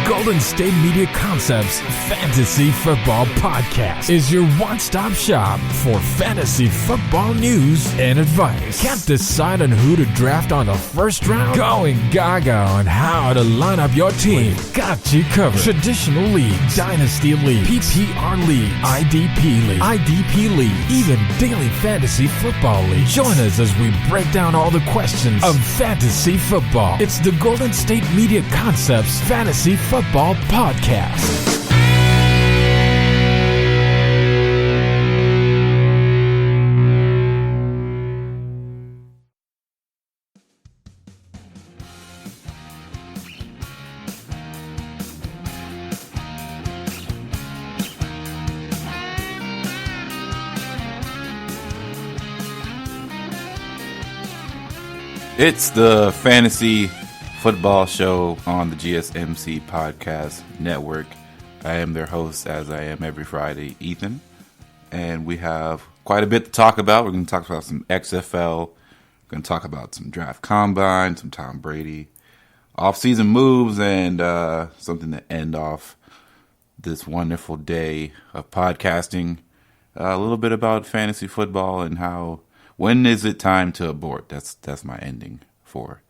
Golden State Media Concepts Fantasy Football Podcast is your one-stop shop for fantasy football news and advice. Can't decide on who to draft on the first round? Going gaga on how to line up your team. We've got you covered. Traditional leagues, dynasty league, PPR league, IDP league, even daily fantasy football league. Join us as we break down all the questions of fantasy football. It's the Golden State Media Concepts Fantasy Football Podcast. It's the Fantasy Football Show on the GSMC Podcast Network. I am their host, as I am every Friday, Ethan. And we have quite a bit to talk about. We're going to talk about some XFL. We're going to talk about some draft combine, some Tom Brady, off-season moves, and something to end off this wonderful day of podcasting. A little bit about fantasy football and how... when is it time to abort? That's my ending for,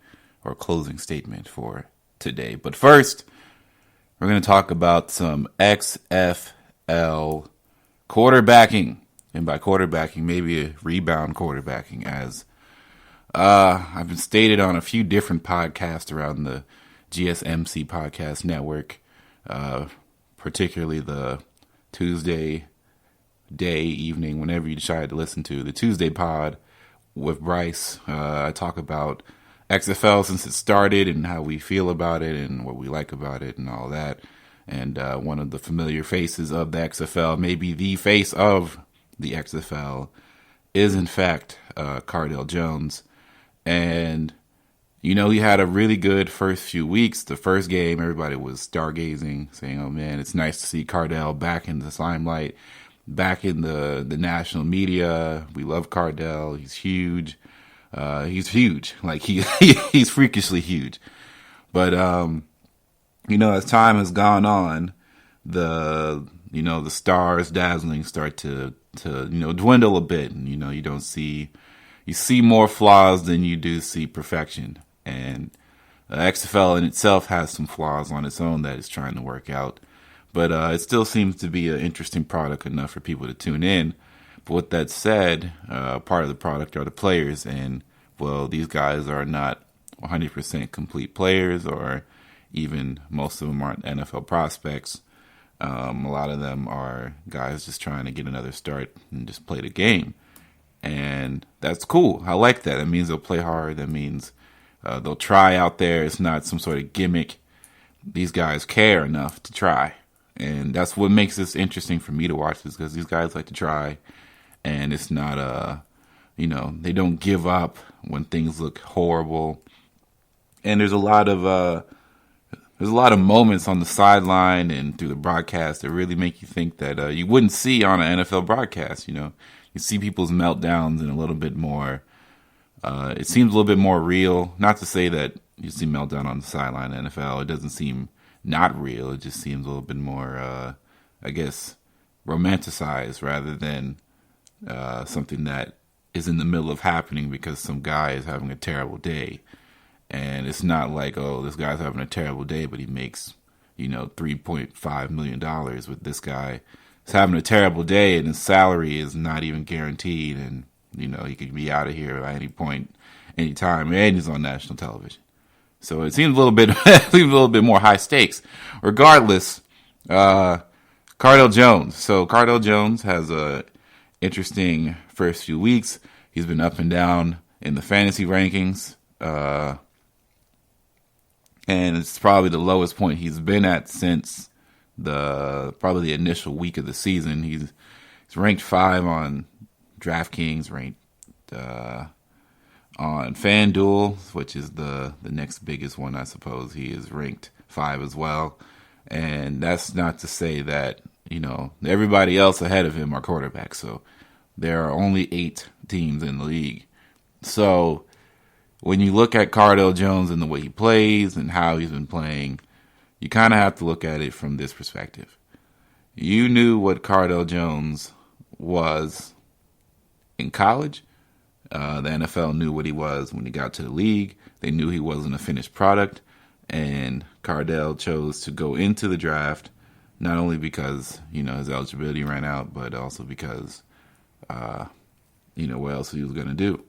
or closing statement for today. But first, we're going to talk about some XFL quarterbacking. And by quarterbacking, maybe a rebound quarterbacking, as I've been stated on a few different podcasts around the GSMC Podcast Network, particularly the Tuesday day, evening, whenever you decide to listen to the Tuesday pod with Bryce. I talk about XFL since it started and how we feel about it and what we like about it and all that. And one of the familiar faces of the XFL, maybe the face of the XFL, is in fact Cardale Jones. And you know, he had a really good first few weeks. The first game, everybody was stargazing, saying, oh man, it's nice to see Cardale back in the limelight, back in the national media. We love Cardale. He's huge. He's huge. Like he's freakishly huge. But you know, as time has gone on, the stars dazzling start to dwindle a bit, and you see more flaws than you do see perfection. And XFL in itself has some flaws on its own that it's trying to work out. But it still seems to be an interesting product enough for people to tune in. But with that said, part of the product are the players. And, well, these guys are not 100% complete players, or even most of them aren't NFL prospects. A lot of them are guys just trying to get another start and just play the game. And that's cool. I like that. That means they'll play hard. That means they'll try out there. It's not some sort of gimmick. These guys care enough to try. And that's what makes this interesting for me to watch, is because these guys like to try, and it's not they don't give up when things look horrible. And there's a lot of moments on the sideline and through the broadcast that really make you think that you wouldn't see on an NFL broadcast. You see people's meltdowns and a little bit more. It seems a little bit more real. Not to say that you see meltdown on the sideline in the NFL. It doesn't seem not real. It just seems a little bit more, romanticized, rather than something that is in the middle of happening because some guy is having a terrible day. And it's not like, oh, this guy's having a terrible day, but he makes, $3.5 million. With this guy, he's having a terrible day and his salary is not even guaranteed. And, he could be out of here at any point, anytime, and he's on national television. So it seems a little bit more high stakes. Regardless, Cardale Jones. So Cardale Jones has a interesting first few weeks. He's been up and down in the fantasy rankings, and it's probably the lowest point he's been at since probably the initial week of the season. He's ranked 5 on DraftKings, ranked on FanDuel, which is the next biggest one, I suppose. He is ranked 5 as well. And that's not to say that, everybody else ahead of him are quarterbacks. So there are only 8 teams in the league. So when you look at Cardale Jones and the way he plays and how he's been playing, you kind of have to look at it from this perspective. You knew what Cardale Jones was in college. The NFL knew what he was when he got to the league. They knew he wasn't a finished product. And Cardale chose to go into the draft, not only because, his eligibility ran out, but also because, what else he was going to do,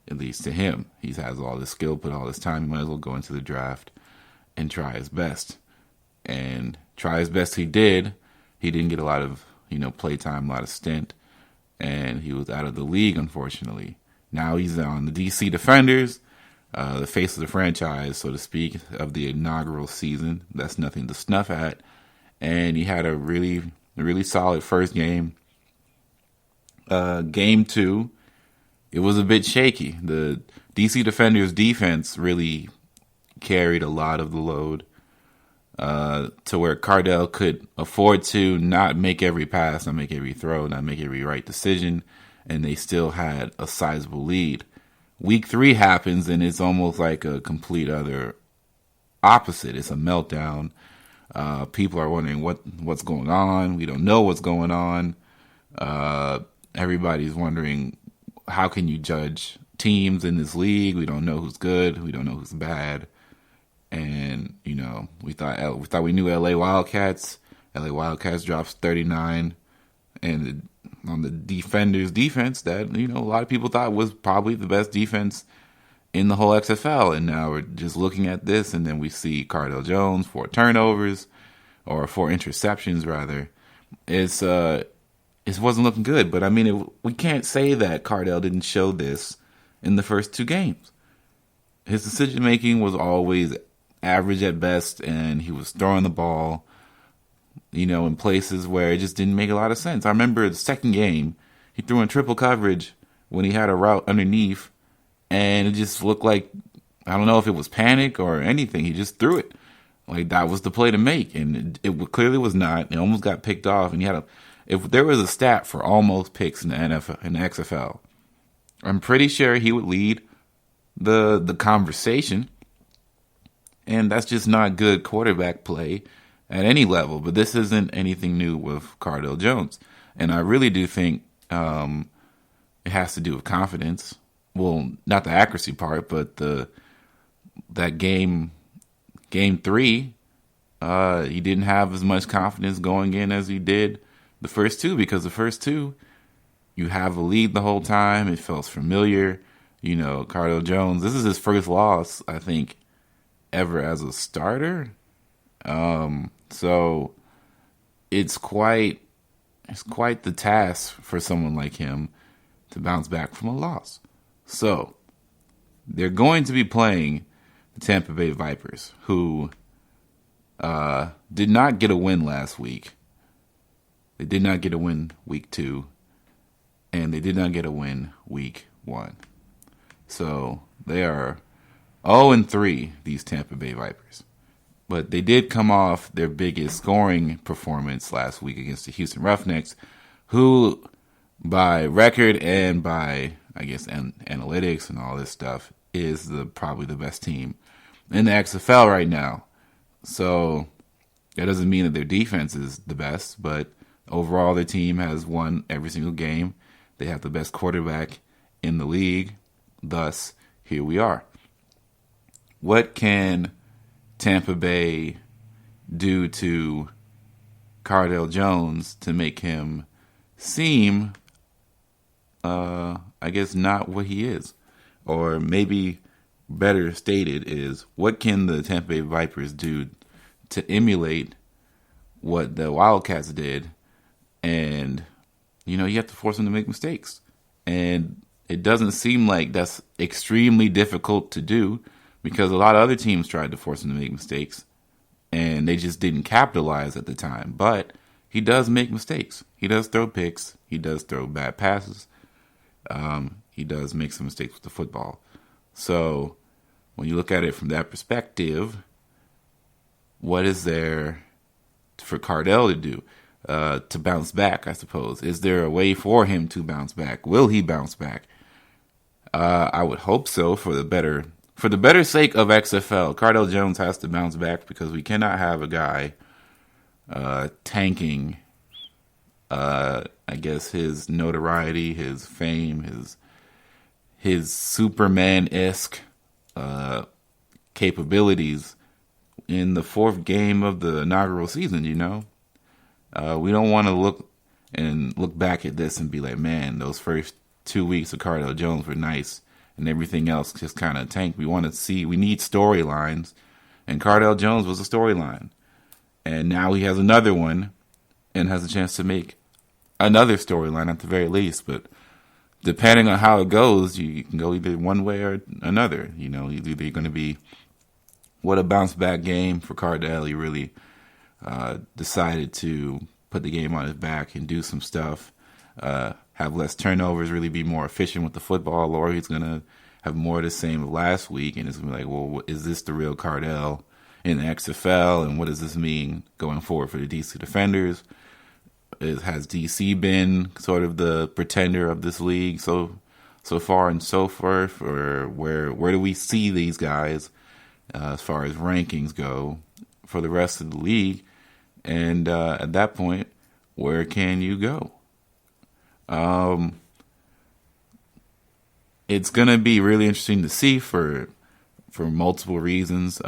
at least to him. He has all this skill, put all this time. He might as well go into the draft and try his best. And try his best he did. He didn't get a lot of, play time, a lot of stint. And he was out of the league, unfortunately. Now he's on the DC Defenders, the face of the franchise, so to speak, of the inaugural season. That's nothing to snuff at. And he had a really, really solid first game. Game 2, it was a bit shaky. The DC Defenders defense really carried a lot of the load to where Cardale could afford to not make every pass, not make every throw, not make every right decision, and they still had a sizable lead. Week 3 happens, and it's almost like a complete other opposite. It's a meltdown. People are wondering what's going on. We don't know what's going on. Everybody's wondering, how can you judge teams in this league? We don't know who's good. We don't know who's bad. And, we thought we knew LA Wildcats. LA Wildcats drops 39. And on the Defenders defense that, a lot of people thought was probably the best defense in the whole XFL. And now we're just looking at this, and then we see Cardale Jones, 4 turnovers, or 4 interceptions, rather. It wasn't looking good. But, we can't say that Cardale didn't show this in the first 2 games. His decision-making was always average at best, and he was throwing the ball, in places where it just didn't make a lot of sense. I remember the second game, he threw in triple coverage when he had a route underneath, and it just looked like, I don't know if it was panic or anything. He just threw it. Like, that was the play to make, and it clearly was not. It almost got picked off, and if there was a stat for almost picks in the NFL, in the XFL, I'm pretty sure he would lead the conversation. And that's just not good quarterback play at any level. But this isn't anything new with Cardale Jones. And I really do think it has to do with confidence. Well, not the accuracy part, but that game 3, he didn't have as much confidence going in as he did the first 2, because the first 2, you have a lead the whole time. It felt familiar. Cardale Jones, this is his first loss, I think, ever as a starter. So it's quite the task for someone like him to bounce back from a loss. So they're going to be playing the Tampa Bay Vipers, who did not get a win last week. They did not get a win week 2, and they did not get a win week 1. So they are 0-3, these Tampa Bay Vipers. But they did come off their biggest scoring performance last week against the Houston Roughnecks, who, by record and by, I guess, analytics and all this stuff, is probably the best team in the XFL right now. So that doesn't mean that their defense is the best, but overall their team has won every single game. They have the best quarterback in the league. Thus, here we are. What can Tampa Bay do to Cardale Jones to make him seem, I guess, not what he is? Or maybe better stated is, what can the Tampa Bay Vipers do to emulate what the Wildcats did? And, you have to force them to make mistakes. And it doesn't seem like that's extremely difficult to do, because a lot of other teams tried to force him to make mistakes, and they just didn't capitalize at the time. But he does make mistakes. He does throw picks. He does throw bad passes. He does make some mistakes with the football. So when you look at it from that perspective, what is there for Cardale to do to bounce back, I suppose? Is there a way for him to bounce back? Will he bounce back? I would hope so, for the better for the better sake of XFL, Cardale Jones has to bounce back because we cannot have a guy tanking, I guess, his notoriety, his fame, his Superman-esque capabilities in the fourth game of the inaugural season, We don't want to look back at this and be like, man, those first 2 weeks of Cardale Jones were nice and everything else just kind of tanked. We need storylines, and Cardale Jones was a storyline. And now he has another one and has a chance to make another storyline at the very least. But depending on how it goes, you can go either one way or another. Either you're going to be, what a bounce back game for Cardale. He really decided to put the game on his back and do some stuff, have less turnovers, really be more efficient with the football, or he's going to have more of the same of last week, and it's going to be like, well, is this the real Cardale in the XFL, and what does this mean going forward for the DC Defenders? Has DC been sort of the pretender of this league so far and so forth, or where do we see these guys as far as rankings go for the rest of the league? And at that point, where can you go? It's going to be really interesting to see for multiple reasons.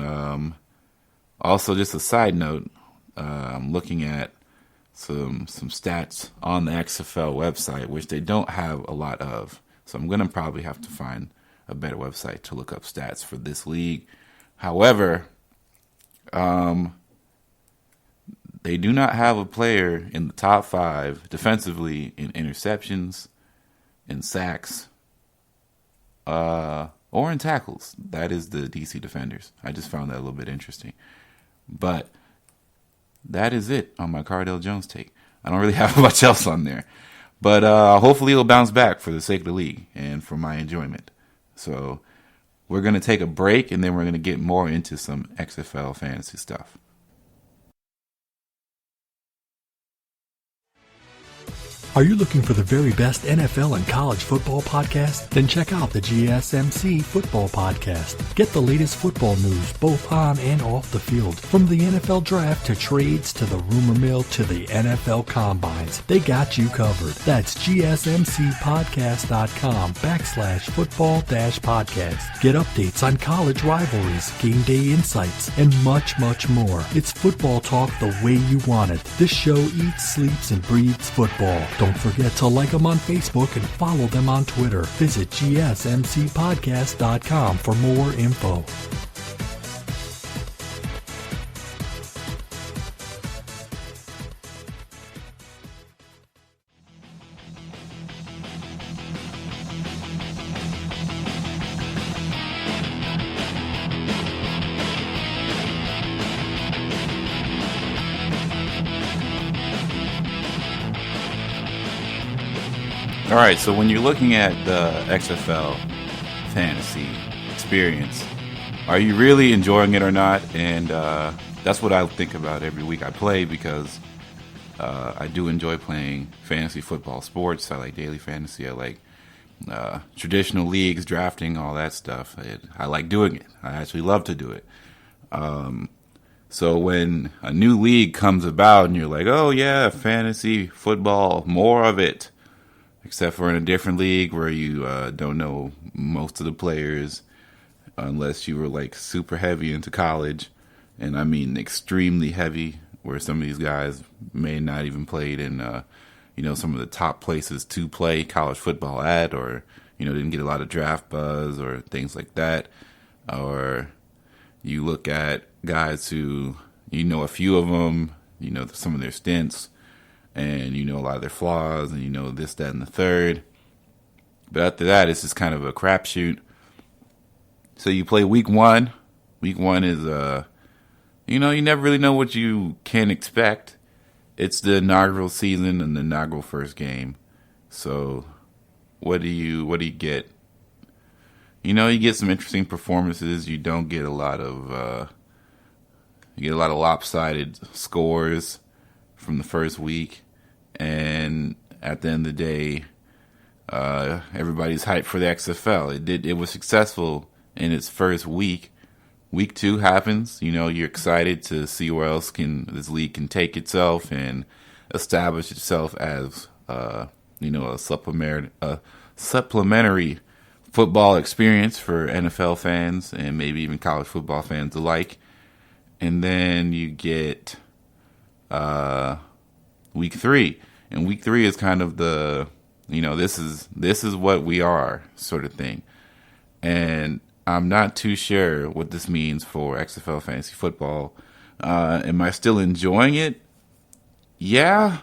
Also, just a side note, I'm looking at some stats on the XFL website, which they don't have a lot of. So I'm going to probably have to find a better website to look up stats for this league. However, they do not have a player in the top 5 defensively in interceptions, in sacks, or in tackles. That is the DC Defenders. I just found that a little bit interesting. But that is it on my Cardale Jones take. I don't really have much else on there. But hopefully he'll bounce back for the sake of the league and for my enjoyment. So we're going to take a break, and then we're going to get more into some XFL fantasy stuff. Are you looking for the very best NFL and college football podcast? Then check out the GSMC Football Podcast. Get the latest football news both on and off the field. From the NFL Draft to trades to the rumor mill to the NFL Combines, they got you covered. That's GSMCpodcast.com/football-podcast. Get updates on college rivalries, game day insights, and much, much more. It's football talk the way you want it. This show eats, sleeps, and breathes football. Don't forget to like them on Facebook and follow them on Twitter. Visit GSMCpodcast.com for more info. All right, so when you're looking at the XFL fantasy experience, are you really enjoying it or not? And that's what I think about every week I play, because I do enjoy playing fantasy football sports. I like daily fantasy. I like traditional leagues, drafting, all that stuff. I like doing it. I actually love to do it. So when a new league comes about and you're like, oh yeah, fantasy football, more of it, except for in a different league where you don't know most of the players unless you were like super heavy into college, and I mean extremely heavy, where some of these guys may not even played in some of the top places to play college football at, or didn't get a lot of draft buzz or things like that. Or you look at guys who a few of them, some of their stints, and a lot of their flaws, and this, that, and the third. But after that, it's just kind of a crapshoot. So you play week one. Week one is you never really know what you can expect. It's the inaugural season and the inaugural first game. So what do you get? You get some interesting performances. You don't get a lot of lopsided scores from the first week. And at the end of the day, everybody's hyped for the XFL. It was successful in its first week. Week 2 happens. You're excited to see where else this league can take itself and establish itself as a supplementary football experience for NFL fans and maybe even college football fans alike. And then you get week 3, and week 3 is kind of the this is what we are sort of thing. And I'm not too sure what this means for XFL fantasy football. Am I still enjoying it? Yeah,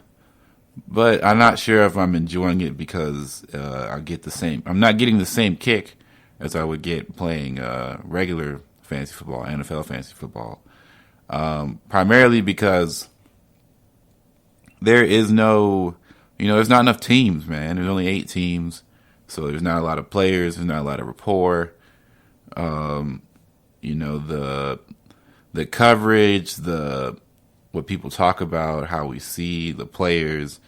but I'm not sure if I'm enjoying it because I'm not getting the same kick as I would get playing regular fantasy football, NFL fantasy football. Primarily because there is there's not enough teams, man. There's only 8 teams, so there's not a lot of players. There's not a lot of rapport. The coverage, what people talk about, how we see the players.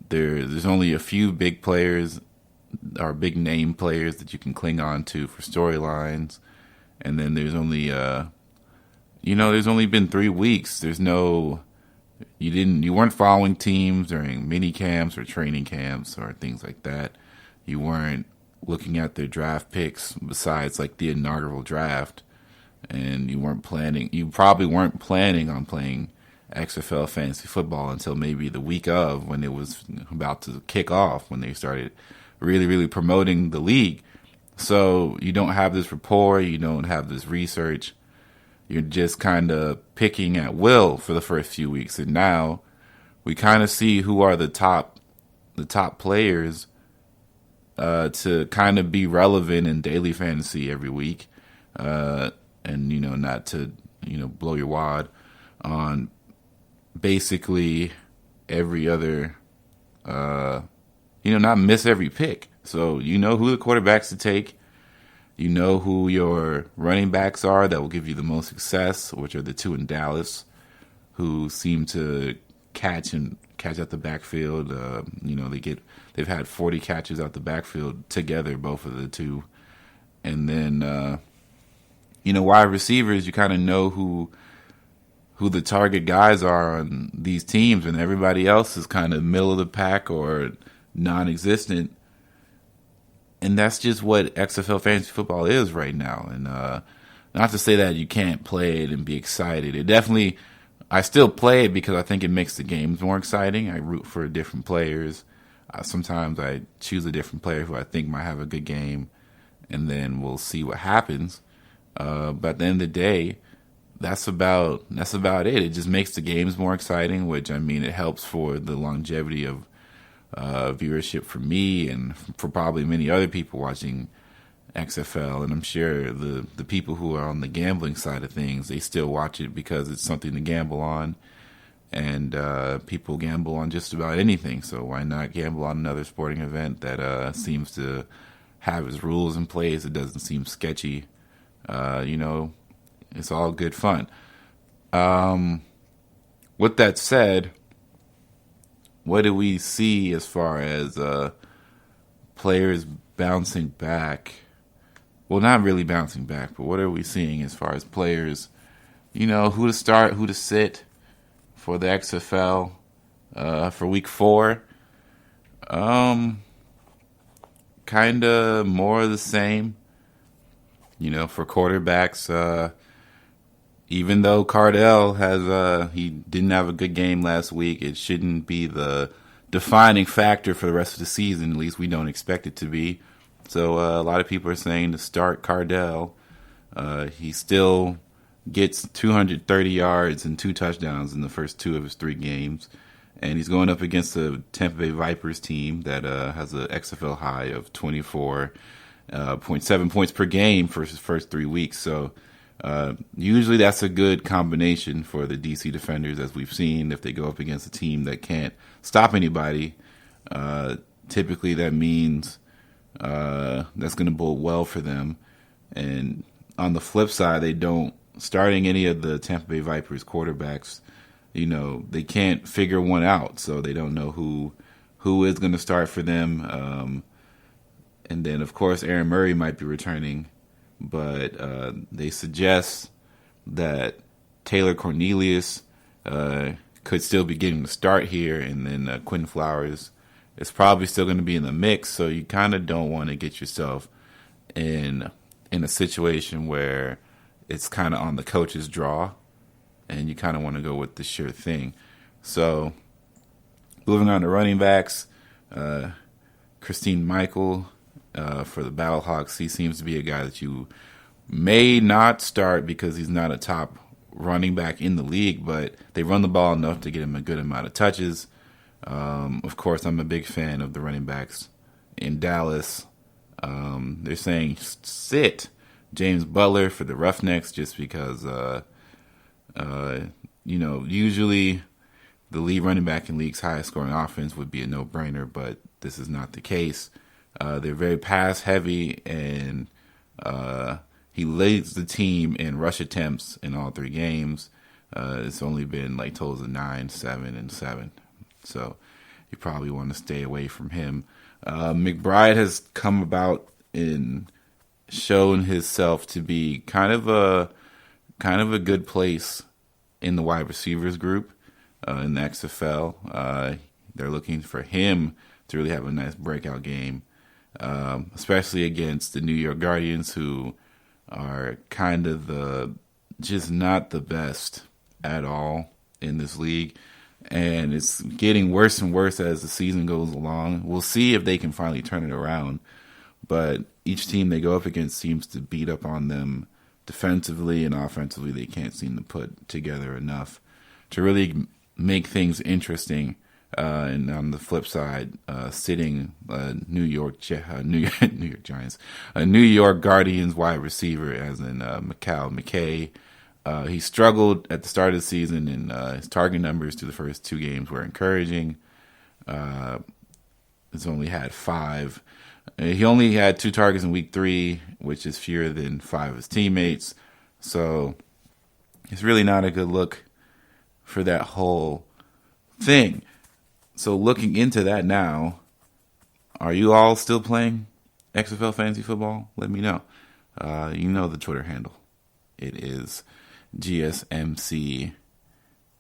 There's only a few big players or big name players that you can cling on to for storylines, and then there's only there's only been 3 weeks. You weren't following teams during mini camps or training camps or things like that. You weren't looking at their draft picks besides like the inaugural draft, and you probably weren't planning on playing XFL fantasy football until maybe the week of, when it was about to kick off, when they started really, really promoting the league. So you don't have this rapport, you don't have this research. You're just kind of picking at will for the first few weeks. And now we kind of see who are the top players to kind of be relevant in daily fantasy every week. And, not to, blow your wad on basically every other, not miss every pick. So you know who the quarterbacks to take. You know who your running backs are that will give you the most success, which are the 2 in Dallas, who seem to catch out the backfield. They've had 40 catches out the backfield together, both of the 2. And then wide receivers, you kind of know who the target guys are on these teams, and everybody else is kind of middle of the pack or non-existent. And that's just what XFL fantasy football is right now. And not to say that you can't play it and be excited. I still play it because I think it makes the games more exciting. I root for different players. Sometimes I choose a different player who I think might have a good game, and then we'll see what happens. But at the end of the day, that's about it. It just makes the games more exciting, which, it helps for the longevity of viewership for me and for probably many other people watching XFL. And I'm sure the people who are on the gambling side of things, they still watch it because it's something to gamble on. And people gamble on just about anything, so why not gamble on another sporting event that seems to have its rules in place? It doesn't seem sketchy. It's all good fun. With that said, what do we see as far as players bouncing back? Well, not really bouncing back, but what are we seeing as far as players, who to start, who to sit for the XFL for week 4? Kind of more of the same. For quarterbacks, even though Cardale he didn't have a good game last week, it shouldn't be the defining factor for the rest of the season. At least we don't expect it to be. So a lot of people are saying to start Cardale. He still gets 230 yards and 2 touchdowns in the first 2 of his 3 games. And he's going up against the Tampa Bay Vipers team that has an XFL high of 24.7 points per game for his first 3 weeks. So usually that's a good combination for the DC Defenders, as we've seen. If they go up against a team that can't stop anybody, typically that means that's going to bode well for them. And on the flip side, starting any of the Tampa Bay Vipers quarterbacks, they can't figure one out, so they don't know who is going to start for them. And then, of course, Aaron Murray might be returning but they suggest that Taylor Cornelius could still be getting the start here, and then Quinn Flowers is probably still going to be in the mix. So you kind of don't want to get yourself in a situation where it's kind of on the coach's draw, and you kind of want to go with the sure thing. So moving on to running backs, Christine Michael for the Battlehawks. He seems to be a guy that you may not start because he's not a top running back in the league, but they run the ball enough to get him a good amount of touches. Of course, I'm a big fan of the running backs in Dallas. They're saying sit James Butler for the Roughnecks just because, usually the lead running back in league's highest scoring offense would be a no-brainer, but this is not the case. They're very pass heavy, and he leads the team in rush attempts in all 3 games. It's only been like totals of 9, 7, and 7. So you probably want to stay away from him. McBride has come about and shown himself to be kind of a good place in the wide receivers group in the XFL. They're looking for him to really have a nice breakout game, especially against the New York Guardians, who are kind of just not the best at all in this league. And it's getting worse and worse as the season goes along. We'll see if they can finally turn it around. But each team they go up against seems to beat up on them defensively, and offensively they can't seem to put together enough to really make things interesting. And on the flip side, sitting New York Giants, a New York Guardians wide receiver, as in Mikal McKay. He struggled at the start of the season, and his target numbers through the first 2 games were encouraging. He's only had 5. He only had 2 targets in week 3, which is fewer than 5 of his teammates. So it's really not a good look for that whole thing. So looking into that now, are you all still playing XFL Fantasy Football? Let me know. You know the Twitter handle. It is GSMC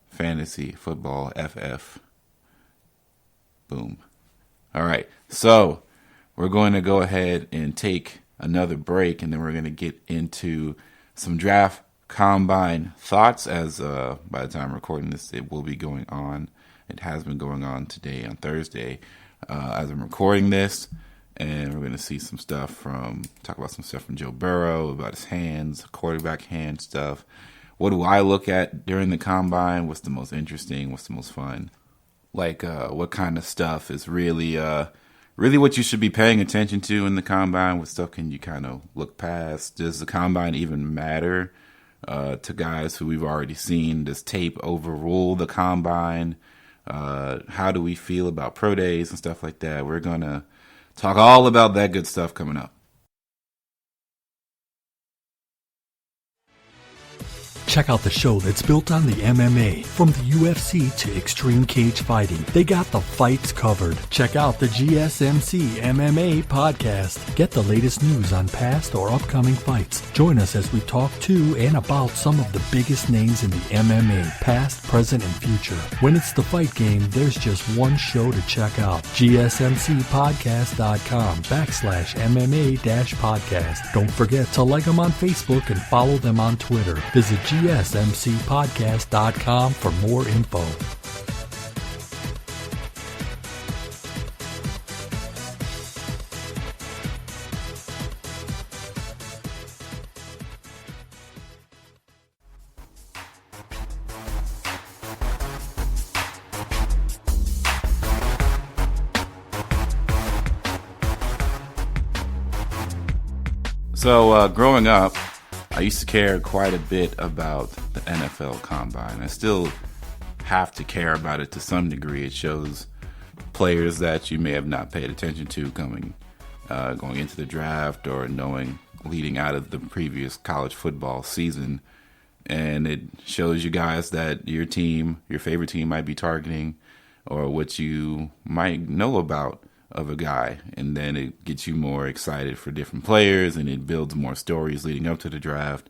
Fantasy Football FF. Boom. All right. So we're going to go ahead and take another break, and then we're going to get into some draft combine thoughts, as by the time I'm recording this, it will be going on. It has been going on today on Thursday as I'm recording this, and we're going to see talk about some stuff from Joe Burrow, about his hands, quarterback hand stuff. What do I look at during the combine? What's the most interesting? What's the most fun? Like what kind of stuff is really what you should be paying attention to in the combine? What stuff can you kind of look past? Does the combine even matter to guys who we've already seen? Does tape overrule the combine? How do we feel about pro days and stuff like that? We're going to talk all about that good stuff coming up. Check out the show that's built on the MMA. From the UFC to extreme cage fighting, they got the fights covered. Check out the GSMC MMA podcast. Get the latest news on past or upcoming fights. Join us as we talk to and about some of the biggest names in the MMA, past, present, and future. When it's the fight game, there's just one show to check out. GSMCpodcast.com/MMA-podcast. Don't forget to like them on Facebook and follow them on Twitter. Visit GSMCpodcast.com for more info. So growing up, I used to care quite a bit about the NFL Combine. I still have to care about it to some degree. It shows players that you may have not paid attention to going into the draft or leading out of the previous college football season. And it shows you guys that your favorite team might be targeting, or what you might know about of a guy, and then it gets you more excited for different players, and it builds more stories leading up to the draft,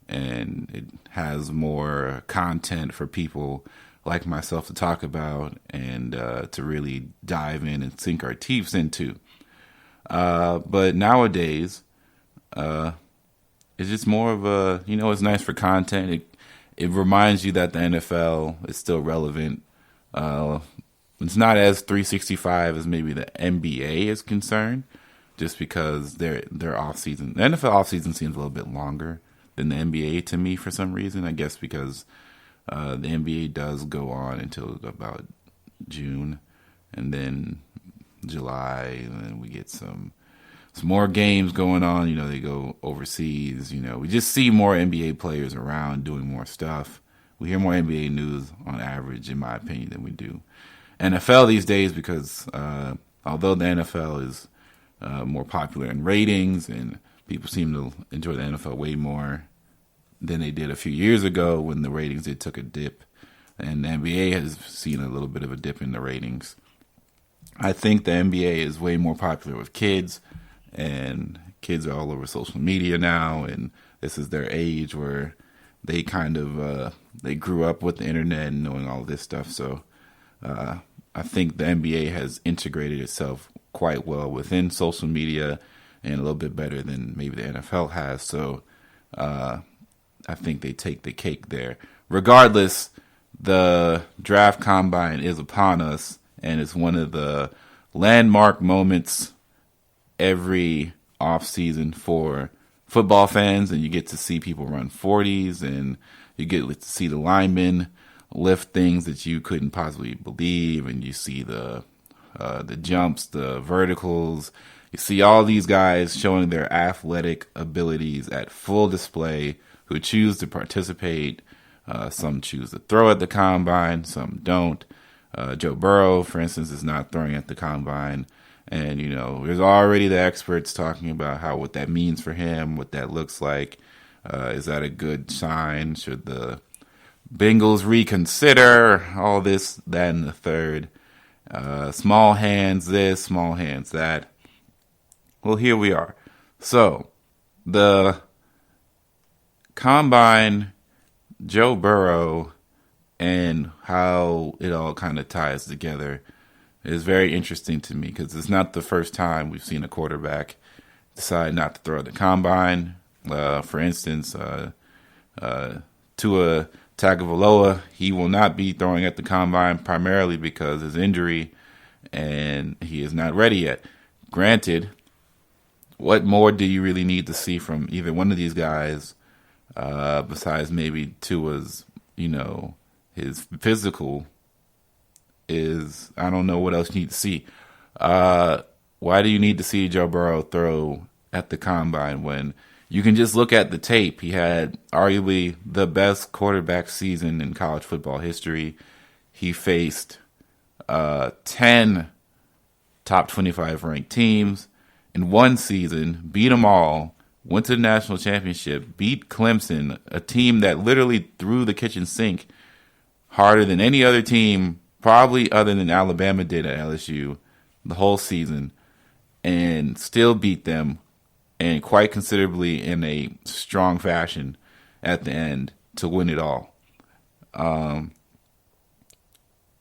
and it has more content for people like myself to talk about and to really dive in and sink our teeth into. But nowadays, it's just more of a, it's nice for content. It reminds you that the NFL is still relevant. It's not as 365 as maybe the NBA is concerned, just because their off season, the NFL off season seems a little bit longer than the NBA to me for some reason. I guess because the NBA does go on until about June, and then July, and then we get some more games going on. They go overseas. We just see more NBA players around doing more stuff. We hear more NBA news on average, in my opinion, than we do NFL these days, because although the NFL is more popular in ratings and people seem to enjoy the NFL way more than they did a few years ago when the ratings took a dip, and the NBA has seen a little bit of a dip in the ratings. I think the NBA is way more popular with kids, and kids are all over social media now, and this is their age where they kind of they grew up with the internet and knowing all this stuff. So I think the NBA has integrated itself quite well within social media, and a little bit better than maybe the NFL has. So I think they take the cake there. Regardless, the draft combine is upon us, and it's one of the landmark moments every offseason for football fans, and you get to see people run 40s, and you get to see the linemen lift things that you couldn't possibly believe, and you see the jumps, the verticals. You see all these guys showing their athletic abilities at full display, who choose to participate. Some choose to throw at the combine, some don't. Joe Burrow, for instance, is not throwing at the combine. And, there's already the experts talking about what that means for him, what that looks like. Is that a good sign? Should the Bengals reconsider all this, that, and the third? Small hands this, small hands that. Well, here we are. So, the combine, Joe Burrow, and how it all kind of ties together is very interesting to me, because it's not the first time we've seen a quarterback decide not to throw at the combine. For instance, Tua Tagovailoa, he will not be throwing at the combine primarily because of his injury, and he is not ready yet. Granted, what more do you really need to see from either one of these guys besides maybe Tua's, his physical is, I don't know what else you need to see. Why do you need to see Joe Burrow throw at the combine when you can just look at the tape? He had arguably the best quarterback season in college football history. He faced 10 top 25 ranked teams in one season, beat them all, went to the national championship, beat Clemson, a team that literally threw the kitchen sink harder than any other team, probably other than Alabama did at LSU, the whole season, and still beat them, and quite considerably in a strong fashion at the end to win it all. I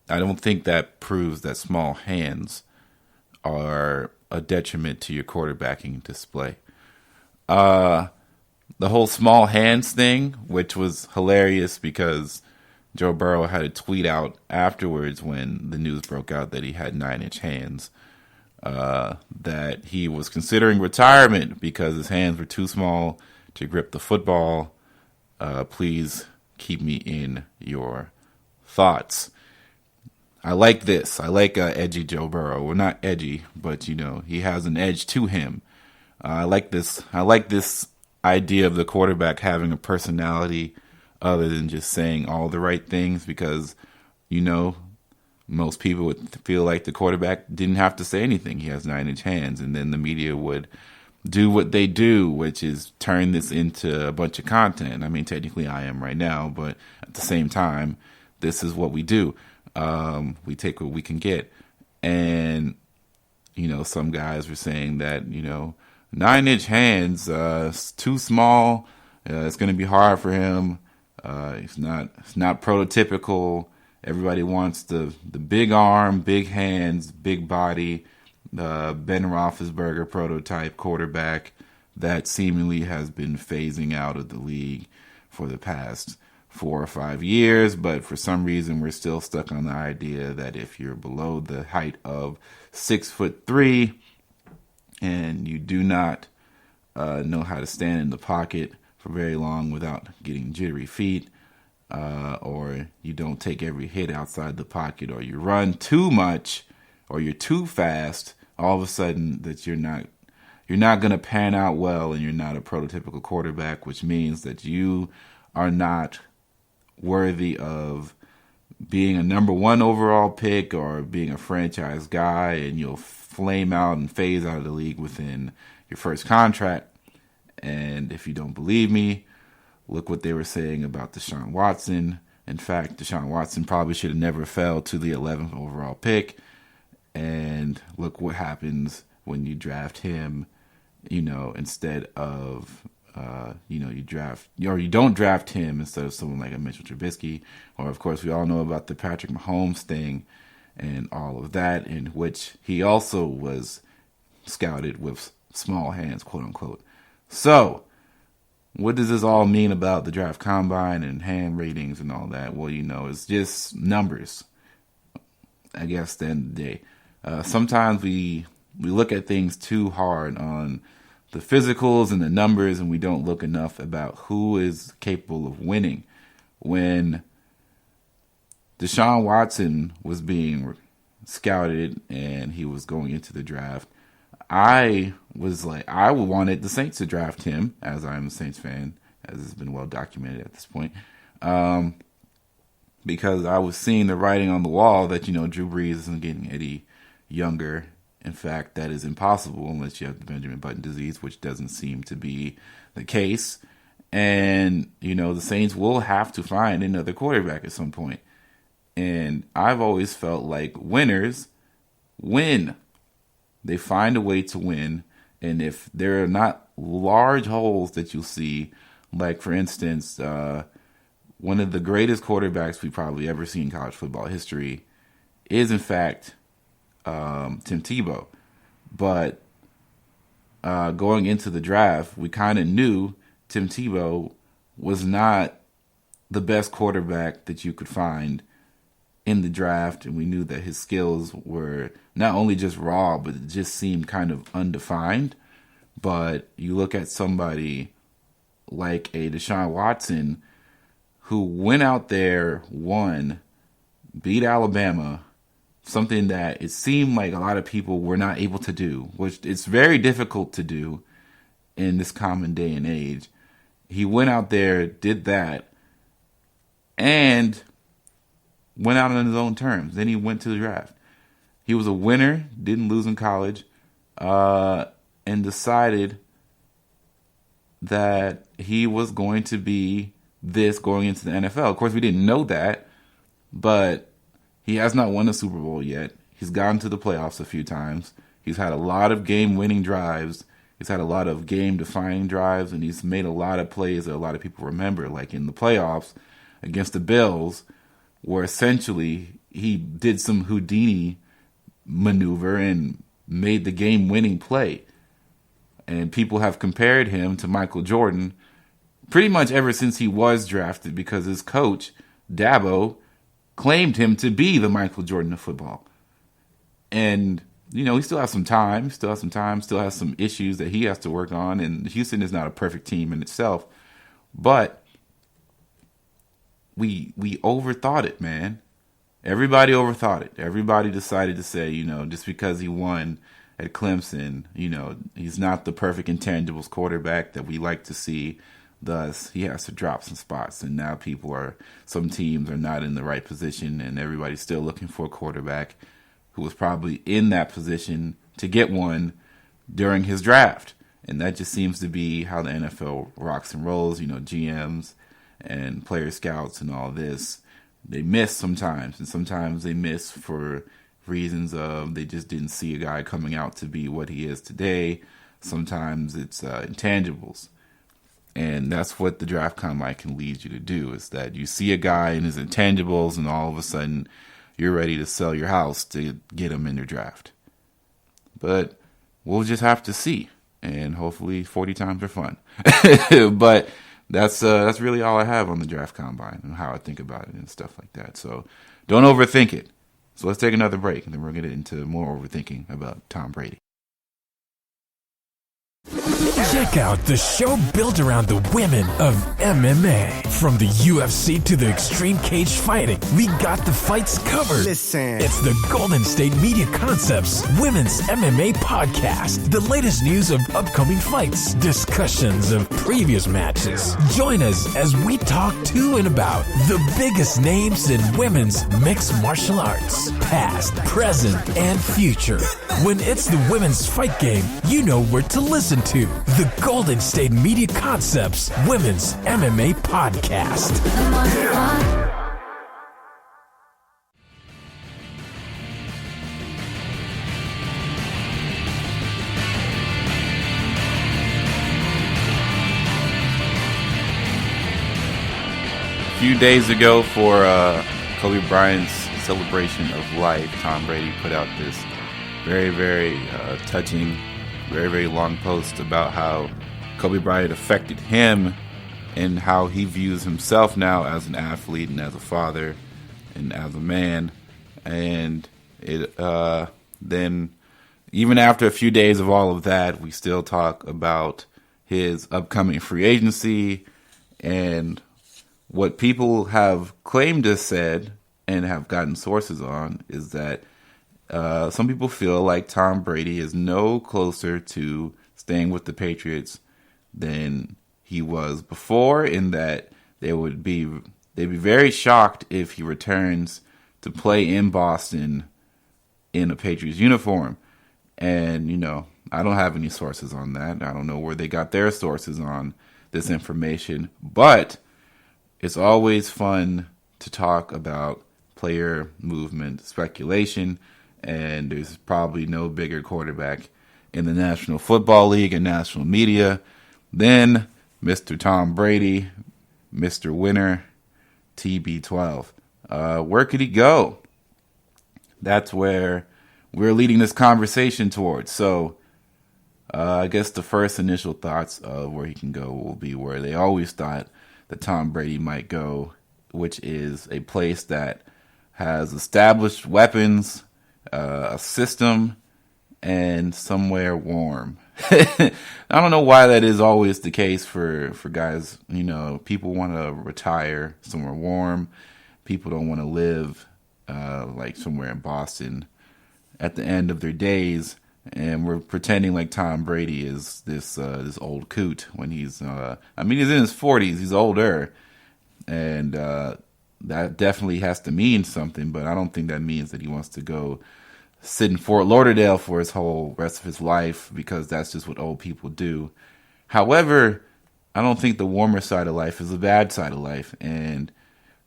don't think that proves that small hands are a detriment to your quarterbacking display. The whole small hands thing, which was hilarious because Joe Burrow had a tweet out afterwards when the news broke out that he had 9-inch hands, that he was considering retirement because his hands were too small to grip the football. Please keep me in your thoughts. I like this. I like edgy Joe Burrow. Well, not edgy, but he has an edge to him. I like this. I like this idea of the quarterback having a personality other than just saying all the right things, because most people would feel like the quarterback didn't have to say anything. He has 9-inch hands, and then the media would do what they do, which is turn this into a bunch of content. I mean, technically I am right now, but at the same time, this is what we do. We take what we can get. And some guys were saying that, 9-inch hands, it's too small. It's going to be hard for him. It's not prototypical. Everybody wants the big arm, big hands, big body, Ben Roethlisberger prototype quarterback that seemingly has been phasing out of the league for the past 4 or 5 years. But for some reason, we're still stuck on the idea that if you're below the height of 6'3" and you do not know how to stand in the pocket for very long without getting jittery feet, or you don't take every hit outside the pocket, or you run too much, or you're too fast, all of a sudden that you're not going to pan out well, and you're not a prototypical quarterback, which means that you are not worthy of being a number 1 overall pick or being a franchise guy, and you'll flame out and phase out of the league within your first contract. And if you don't believe me, look what they were saying about Deshaun Watson. In fact, Deshaun Watson probably should have never fell to the 11th overall pick. And look what happens when you draft him, instead of, you draft, or you don't draft him instead of someone like a Mitchell Trubisky. Or, of course, we all know about the Patrick Mahomes thing and all of that, in which he also was scouted with small hands, quote unquote. So, what does this all mean about the draft combine and hand ratings and all that? Well, it's just numbers, I guess, at the end of the day. Sometimes we look at things too hard on the physicals and the numbers, and we don't look enough about who is capable of winning. When Deshaun Watson was being scouted and he was going into the draft, I wanted the Saints to draft him, as I'm a Saints fan, as it's been well documented at this point, because I was seeing the writing on the wall that, Drew Brees isn't getting any younger. In fact, that is impossible unless you have the Benjamin Button disease, which doesn't seem to be the case. And, the Saints will have to find another quarterback at some point. And I've always felt like winners win. They find a way to win. And if there are not large holes that you'll see, like, for instance, one of the greatest quarterbacks we've probably ever seen in college football history is, in fact, Tim Tebow. But going into the draft, we kind of knew Tim Tebow was not the best quarterback that you could find in the draft, and we knew that his skills were not only just raw, but it just seemed kind of undefined. But you look at somebody like a Deshaun Watson, who went out there, won, beat Alabama, something that it seemed like a lot of people were not able to do, which it's very difficult to do in this common day and age. He went out there, did that, and went out on his own terms. Then he went to the draft. He was a winner, didn't lose in college, and decided that he was going to be this going into the NFL. Of course, we didn't know that, but he has not won a Super Bowl yet. He's gotten to the playoffs a few times. He's had a lot of game-winning drives. He's had a lot of game-defining drives, and he's made a lot of plays that a lot of people remember, like in the playoffs against the Bills, where essentially he did some Houdini maneuver and made the game-winning play. And people have compared him to Michael Jordan pretty much ever since he was drafted, because his coach, Dabo, claimed him to be the Michael Jordan of football. And, he still has some time, still has some issues that he has to work on, and Houston is not a perfect team in itself. But we overthought it, man. Everybody overthought it. Everybody decided to say, just because he won at Clemson, he's not the perfect intangibles quarterback that we like to see. Thus, he has to drop some spots. And now some teams are not in the right position, and everybody's still looking for a quarterback who was probably in that position to get one during his draft. And that just seems to be how the NFL rocks and rolls. GMs and player scouts and all this, they miss sometimes. And sometimes they miss for reasons of they just didn't see a guy coming out to be what he is today. Sometimes it's intangibles. And that's what the draft combine can lead you to do, is that you see a guy and his intangibles, and all of a sudden you're ready to sell your house to get him in your draft. But we'll just have to see. And hopefully 40 times are fun. But that's really all I have on the draft combine and how I think about it and stuff like that. So don't overthink it. So let's take another break, and then we're going to get into more overthinking about Tom Brady. Check out the show built around the women of MMA. From the UFC to the extreme cage fighting, we got the fights covered. Listen. It's the Golden State Media Concepts Women's MMA Podcast. The latest news of upcoming fights, discussions of previous matches. Join us as we talk to and about the biggest names in women's mixed martial arts, past, present, and future. When it's the women's fight game, you know where to listen to. The Golden State Media Concepts Women's MMA Podcast. A few days ago, for Kobe Bryant's celebration of life, Tom Brady put out this very, very touching, very, very long post about how Kobe Bryant affected him and how he views himself now as an athlete and as a father and as a man. And it then, even after a few days of all of that, we still talk about his upcoming free agency. And what people have claimed to said and have gotten sources on is that some people feel like Tom Brady is no closer to staying with the Patriots than he was before, in that they'd be very shocked if he returns to play in Boston in a Patriots uniform. And, you know, I don't have any sources on that. I don't know where they got their sources on this information, but it's always fun to talk about player movement speculation, and there's probably no bigger quarterback in the National Football League and national media than Mr. Tom Brady, Mr. Winner, TB12. Where could he go? That's where we're leading this conversation towards. So I guess the first initial thoughts of where he can go will be where they always thought that Tom Brady might go, which is a place that has established weapons, a system, and somewhere warm. I don't know why that is always the case for guys. You know, people want to retire somewhere warm. People don't want to live like somewhere in Boston at the end of their days. And we're pretending like Tom Brady is this old coot when he's he's in his 40s. He's older, and that definitely has to mean something. But I don't think that means that he wants to go sit in Fort Lauderdale for his whole rest of his life, because that's just what old people do. However, I don't think the warmer side of life is a bad side of life. And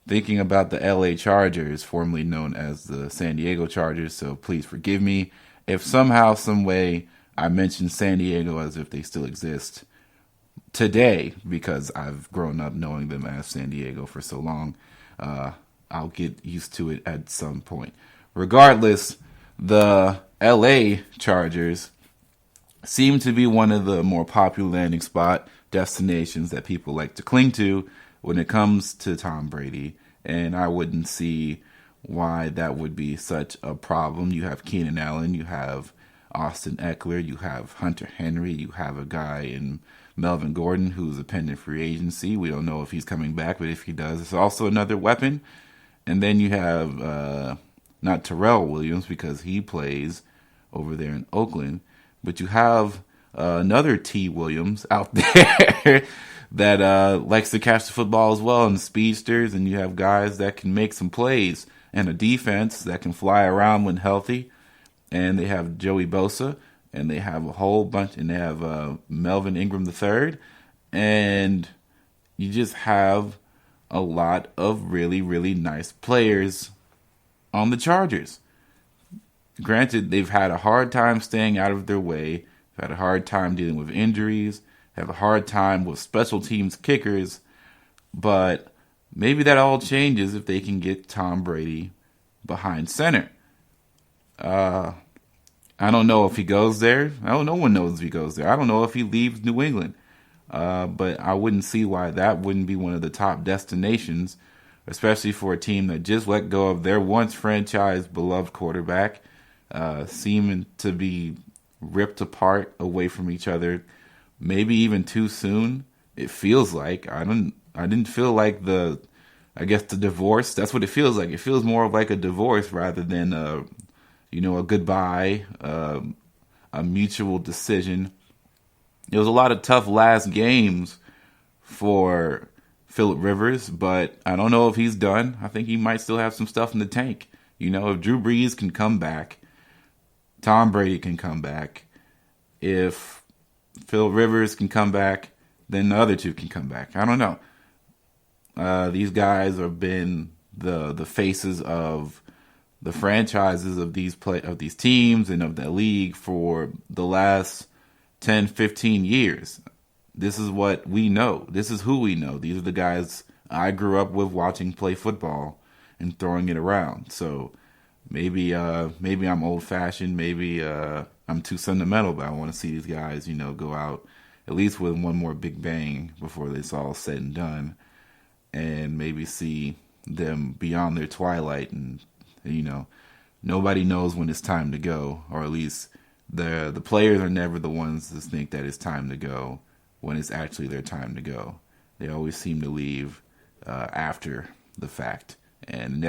thinking about the LA Chargers, formerly known as the San Diego Chargers, so please forgive me if somehow, some way, I mention San Diego as if they still exist today, because I've grown up knowing them as San Diego for so long. I'll get used to it at some point. Regardless, the LA Chargers seem to be one of the more popular landing spot destinations that people like to cling to when it comes to Tom Brady. And I wouldn't see why that would be such a problem. You have Keenan Allen, you have Austin Eckler, you have Hunter Henry, you have a guy in Melvin Gordon who's a pending free agency. We don't know if he's coming back, but if he does, it's also another weapon. And then you have not Terrell Williams, because he plays over there in Oakland, but you have another T. Williams out there that likes to catch the football as well, and speedsters, and you have guys that can make some plays, and a defense that can fly around when healthy. And they have Joey Bosa, and they have a whole bunch, and they have Melvin Ingram III, and you just have a lot of really, really nice players on the Chargers. granted, they've had a hard time staying out of their way, had a hard time dealing with injuries, have a hard time with special teams kickers, but maybe that all changes if they can get Tom Brady behind center. I don't know if he goes there. No one knows if he goes there. I don't know if he leaves New England. But I wouldn't see why that wouldn't be one of the top destinations, especially for a team that just let go of their once franchise beloved quarterback, seeming to be ripped apart away from each other, maybe even too soon. It feels like I didn't feel like the divorce. That's what it feels like. It feels more like a divorce rather than a goodbye, a mutual decision. It was a lot of tough last games for Phillip Rivers, but I don't know if he's done. I think he might still have some stuff in the tank. If Drew Brees can come back, Tom Brady can come back. If Phillip Rivers can come back, then the other two can come back. I don't know. These guys have been the faces of the franchises of these teams and of the league for the last 10, 15 years. This is what we know. This is who we know. These are the guys I grew up with watching play football and throwing it around. So maybe I'm old-fashioned. Maybe I'm too sentimental, but I want to see these guys, go out at least with one more big bang before it's all said and done, and maybe see them beyond their twilight. And nobody knows when it's time to go, or at least the players are never the ones that think that it's time to go when it's actually their time to go. They always seem to leave after the fact, and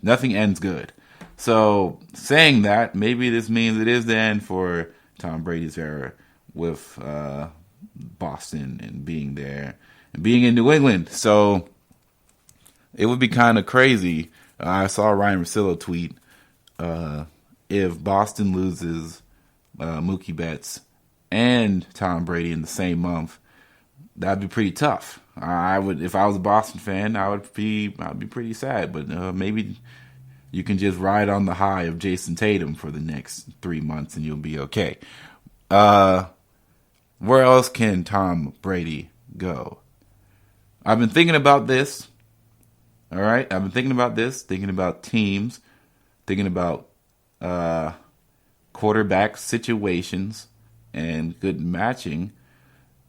nothing ends good. So saying that, maybe this means it is the end for Tom Brady's era with Boston and being there and being in New England. So it would be kind of crazy. I saw Ryan Russillo tweet, if Boston loses Mookie Betts and Tom Brady in the same month, that'd be pretty tough. If I was a Boston fan, I'd be pretty sad. But maybe you can just ride on the high of Jason Tatum for the next 3 months and you'll be okay. Where else can Tom Brady go? I've been thinking about this. All right, I've been thinking about this, thinking about teams, thinking about quarterback situations and good matching.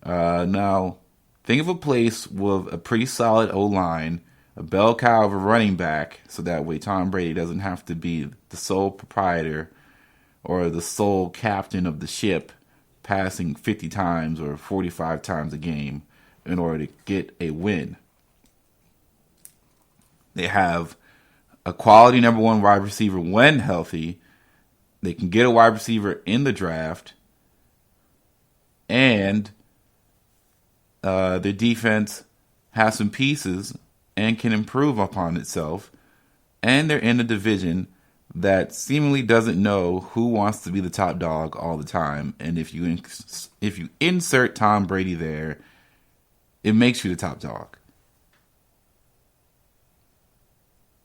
Now, think of a place with a pretty solid O-line, a bell cow of a running back, so that way Tom Brady doesn't have to be the sole proprietor or the sole captain of the ship, passing 50 times or 45 times a game in order to get a win. They have a quality number one wide receiver when healthy. They can get a wide receiver in the draft. And their defense has some pieces and can improve upon itself. And they're in a division that seemingly doesn't know who wants to be the top dog all the time. And if you insert Tom Brady there, it makes you the top dog.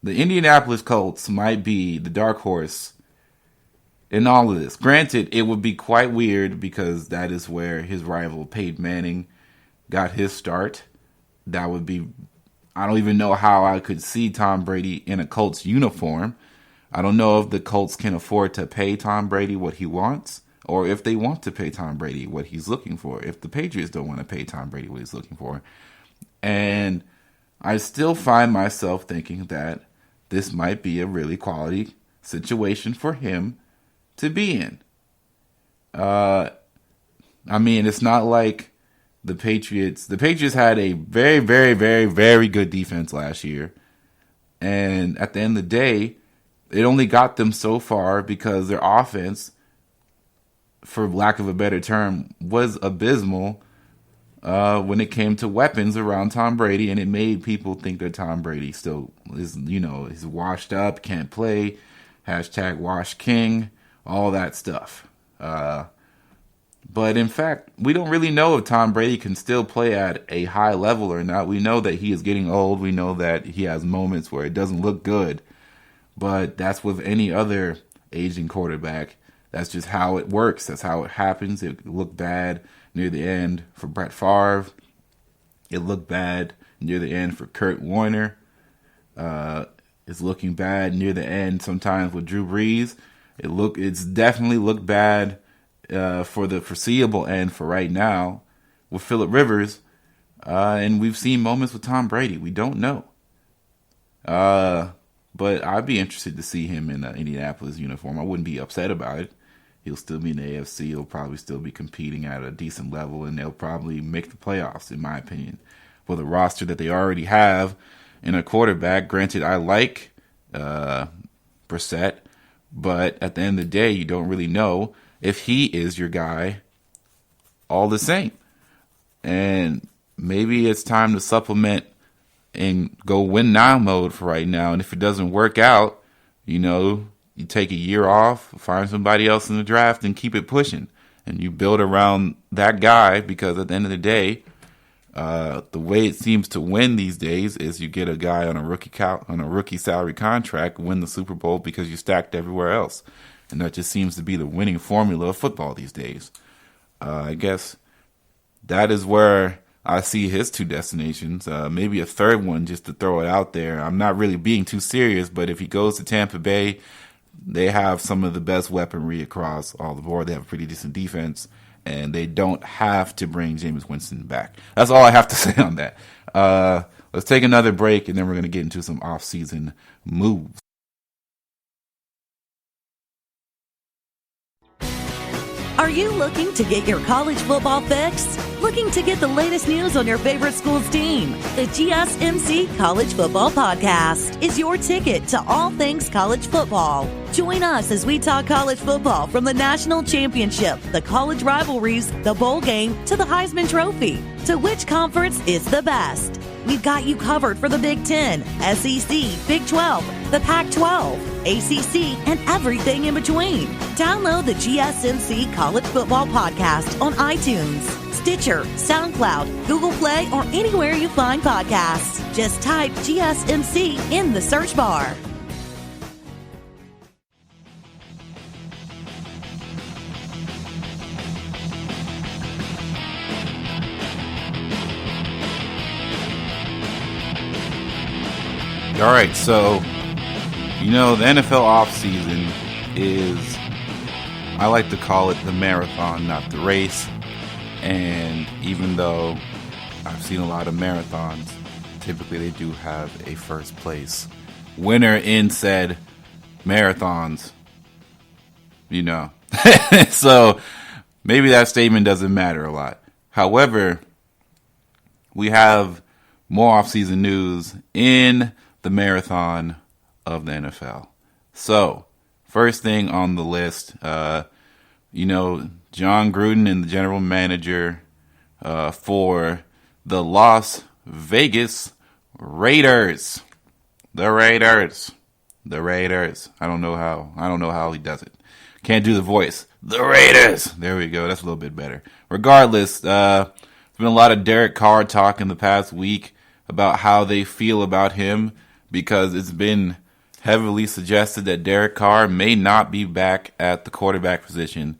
The Indianapolis Colts might be the dark horse in all of this. Granted, it would be quite weird because that is where his rival Peyton Manning got his start. That would be, I don't even know how I could see Tom Brady in a Colts uniform. I don't know if the Colts can afford to pay Tom Brady what he wants, or if they want to pay Tom Brady what he's looking for, if the Patriots don't want to pay Tom Brady what he's looking for. And I still find myself thinking that this might be a really quality situation for him to be in. It's not like the Patriots. The Patriots had a very, very, very, very good defense last year. And at the end of the day, it only got them so far because their offense, for lack of a better term, was abysmal when it came to weapons around Tom Brady, and it made people think that Tom Brady still is, is washed up, can't play, #wash king, all that stuff. But in fact, we don't really know if Tom Brady can still play at a high level or not. We know that he is getting old. We know that he has moments where it doesn't look good. But that's with any other aging quarterback. That's just how it works. That's how it happens. It looked bad near the end for Brett Favre. It looked bad near the end for Kurt Warner. It's looking bad near the end sometimes with Drew Brees. It's definitely looked bad for the foreseeable end for right now with Phillip Rivers. And we've seen moments with Tom Brady. We don't know. But I'd be interested to see him in an Indianapolis uniform. I wouldn't be upset about it. He'll still be in the AFC. He'll probably still be competing at a decent level, and they'll probably make the playoffs, in my opinion. For the roster that they already have in a quarterback, granted, I like Brissett, but at the end of the day, you don't really know if he is your guy all the same. And maybe it's time to supplement and go win now mode for right now. And if it doesn't work out, you take a year off, find somebody else in the draft and keep it pushing. And you build around that guy, because at the end of the day, the way it seems to win these days is you get a guy on a rookie salary contract, win the Super Bowl because you stacked everywhere else. And that just seems to be the winning formula of football these days. I guess that is where I see his two destinations, maybe a third one just to throw it out there. I'm not really being too serious, but if he goes to Tampa Bay, they have some of the best weaponry across all the board. They have a pretty decent defense, and they don't have to bring Jameis Winston back. That's all I have to say on that. Let's take another break, and then we're going to get into some off-season moves. Are you looking to get your college football fix? Looking to get the latest news on your favorite school's team? The GSMC College Football Podcast is your ticket to all things college football. Join us as we talk college football from the national championship, the college rivalries, the bowl game, to the Heisman Trophy. To which conference is the best? We've got you covered for the Big Ten, SEC, Big 12, the Pac-12, ACC, and everything in between. Download the GSMC College Football Podcast on iTunes, Stitcher, SoundCloud, Google Play, or anywhere you find podcasts. Just type GSMC in the search bar. All right, so, the NFL offseason is, I like to call it the marathon, not the race. And even though I've seen a lot of marathons, typically they do have a first place winner in said marathons, So maybe that statement doesn't matter a lot. However, we have more offseason news in the marathon of the NFL. So, first thing on the list, John Gruden and the general manager for the Las Vegas Raiders. The Raiders. I don't know how he does it. Can't do the voice. The Raiders. There we go. That's a little bit better. Regardless, there's been a lot of Derek Carr talk in the past week about how they feel about him, because it's been heavily suggested that Derek Carr may not be back at the quarterback position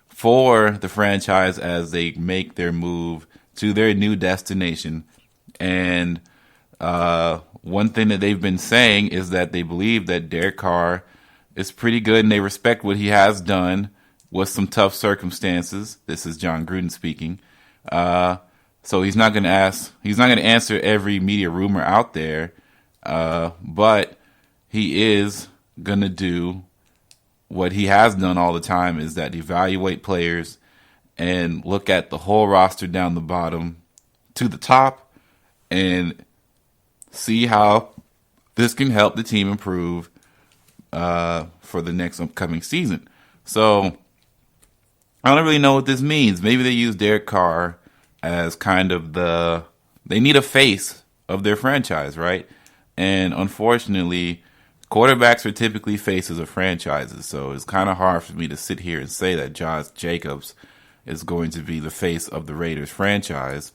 for the franchise as they make their move to their new destination. And one thing that they've been saying is that they believe that Derek Carr is pretty good and they respect what he has done with some tough circumstances. This is John Gruden speaking. So he's not going to answer every media rumor out there. But he is going to do what he has done all the time, is that evaluate players and look at the whole roster down the bottom to the top and see how this can help the team improve for the next upcoming season. So I don't really know what this means. Maybe they use Derek Carr as kind of they need a face of their franchise, right? And unfortunately, quarterbacks are typically faces of franchises, so it's kind of hard for me to sit here and say that Josh Jacobs is going to be the face of the Raiders franchise.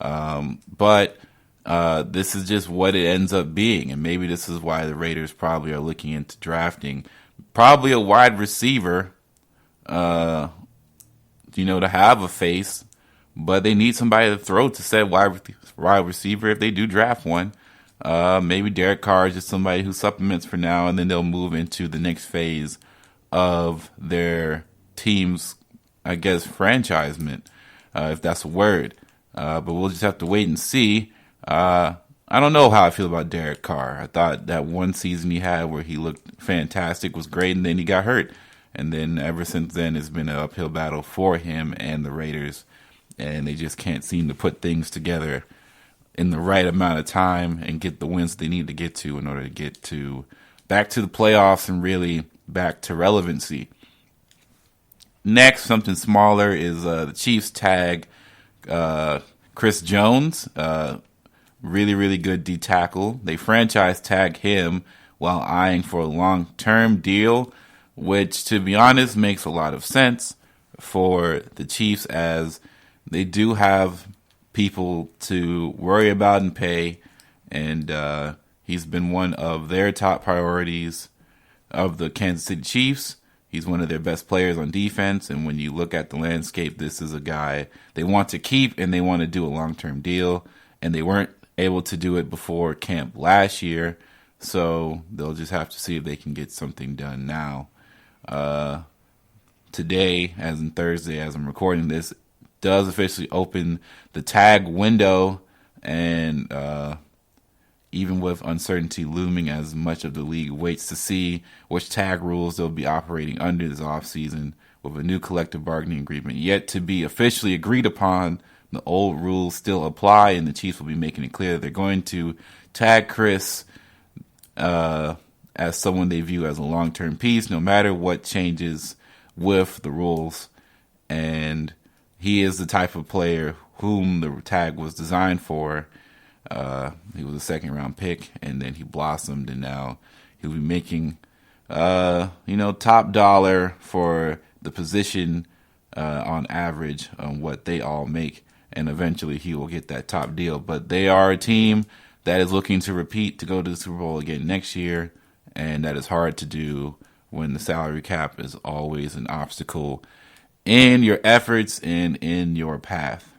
But this is just what it ends up being, and maybe this is why the Raiders probably are looking into drafting probably a wide receiver, to have a face, but they need somebody to throw to set wide receiver if they do draft one. Maybe Derek Carr is just somebody who supplements for now, and then they'll move into the next phase of their team's, I guess, franchisement, if that's a word. But we'll just have to wait and see. I don't know how I feel about Derek Carr. I thought that one season he had where he looked fantastic was great, and then he got hurt. And then ever since then, it's been an uphill battle for him and the Raiders, and they just can't seem to put things together in the right amount of time and get the wins they need to get to in order to get to back to the playoffs and really back to relevancy. Next, something smaller is the Chiefs tag Chris Jones, really, really good D tackle. They franchise tag him while eyeing for a long-term deal, which, to be honest, makes a lot of sense for the Chiefs, as they do have people to worry about and pay, and he's been one of their top priorities of the Kansas City Chiefs. He's one of their best players on defense, and when you look at the landscape, this is a guy they want to keep, and they want to do a long-term deal, and they weren't able to do it before camp last year, so they'll just have to see if they can get something done now. Today, as in Thursday, as I'm recording this, does officially open the tag window, and even with uncertainty looming as much of the league waits to see which tag rules they'll be operating under this offseason, with a new collective bargaining agreement yet to be officially agreed upon, the old rules still apply, and the Chiefs will be making it clear that they're going to tag Chris as someone they view as a long-term piece, no matter what changes with the rules. And he is the type of player whom the tag was designed for. He was a second-round pick, and then he blossomed, and now he'll be making, top dollar for the position on average on what they all make, and eventually he will get that top deal. But they are a team that is looking to repeat to go to the Super Bowl again next year, and that is hard to do when the salary cap is always an obstacle in your efforts and in your path.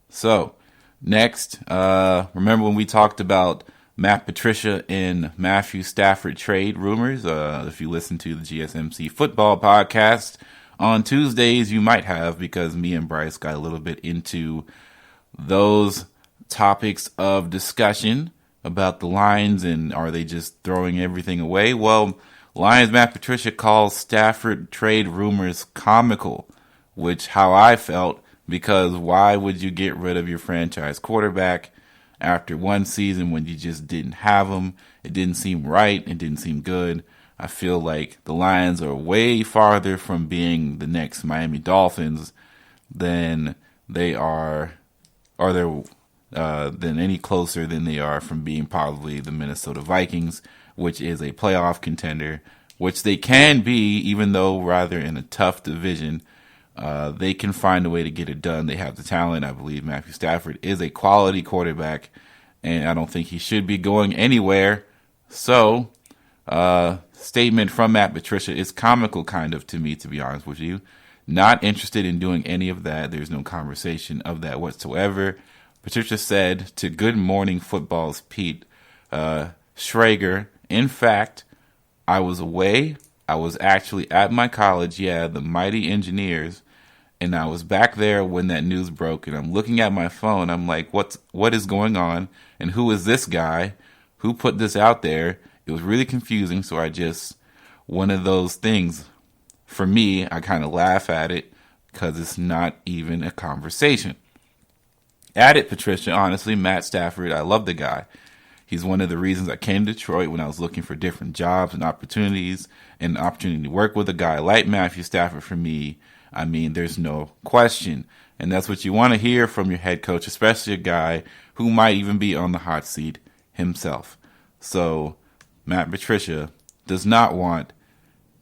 So, next, remember when we talked about Matt Patricia and Matthew Stafford trade rumors? If you listen to the GSMC football podcast on Tuesdays, you might have, because me and Bryce got a little bit into those topics of discussion about the Lions and are they just throwing everything away? Well, Lions Matt Patricia calls Stafford trade rumors comical, which how I felt, because why would you get rid of your franchise quarterback after one season when you just didn't have him? It didn't seem right. It didn't seem good. I feel like the Lions are way farther from being the next Miami Dolphins than they are, or they're than any closer than they are from being probably the Minnesota Vikings, which is a playoff contender, which they can be, even though rather in a tough division. They can find a way to get it done. They have the talent. I believe Matthew Stafford is a quality quarterback, and I don't think he should be going anywhere. So, statement from Matt Patricia is comical kind of to me, to be honest with you. Not interested in doing any of that. There's no conversation of that whatsoever. Patricia said to Good Morning Football's Pete Schrager, in fact, I was away. I was actually at my college, the Mighty Engineers, and I was back there when that news broke, and I'm looking at my phone. I'm like, what is going on, and who is this guy? Who put this out there? It was really confusing, so one of those things, for me, I kind of laugh at it because it's not even a conversation. Added Patricia, honestly, Matt Stafford, I love the guy. He's one of the reasons I came to Detroit when I was looking for different jobs and opportunities, and the opportunity to work with a guy like Matthew Stafford for me, I mean, there's no question. And that's what you want to hear from your head coach, especially a guy who might even be on the hot seat himself. So Matt Patricia does not want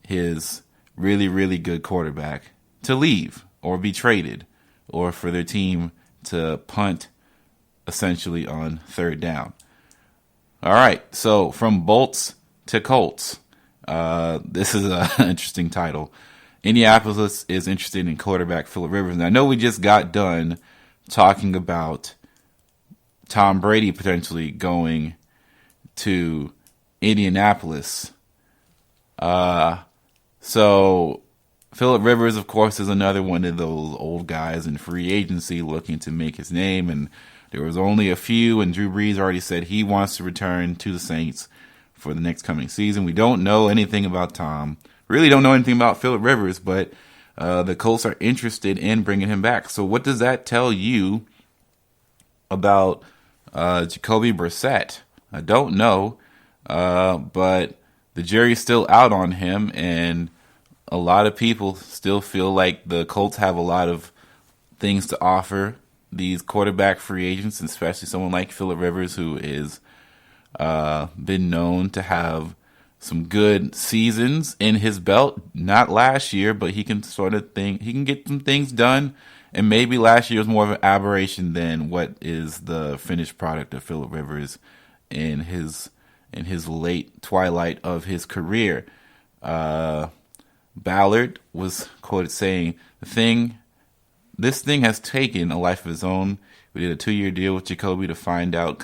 his really, really good quarterback to leave or be traded or for their team to punt essentially on third down. All right, so from Bolts to Colts. This is an interesting title. Indianapolis is interested in quarterback Phillip Rivers. And I know we just got done talking about Tom Brady potentially going to Indianapolis. So Phillip Rivers, of course, is another one of those old guys in free agency looking to make his name. And there was only a few, and Drew Brees already said he wants to return to the Saints for the next coming season. We don't know anything about Tom. Really don't know anything about Phillip Rivers, but the Colts are interested in bringing him back. So what does that tell you about Jacoby Brissett? I don't know, but the jury's still out on him, and a lot of people still feel like the Colts have a lot of things to offer these quarterback free agents, especially someone like Phillip Rivers, who is been known to have some good seasons in his belt. Not last year, but he can get some things done. And maybe last year was more of an aberration than what is the finished product of Phillip Rivers in his late twilight of his career. Ballard was quoted saying, "This thing has taken a life of its own. We did a 2-year deal with Jacoby to find out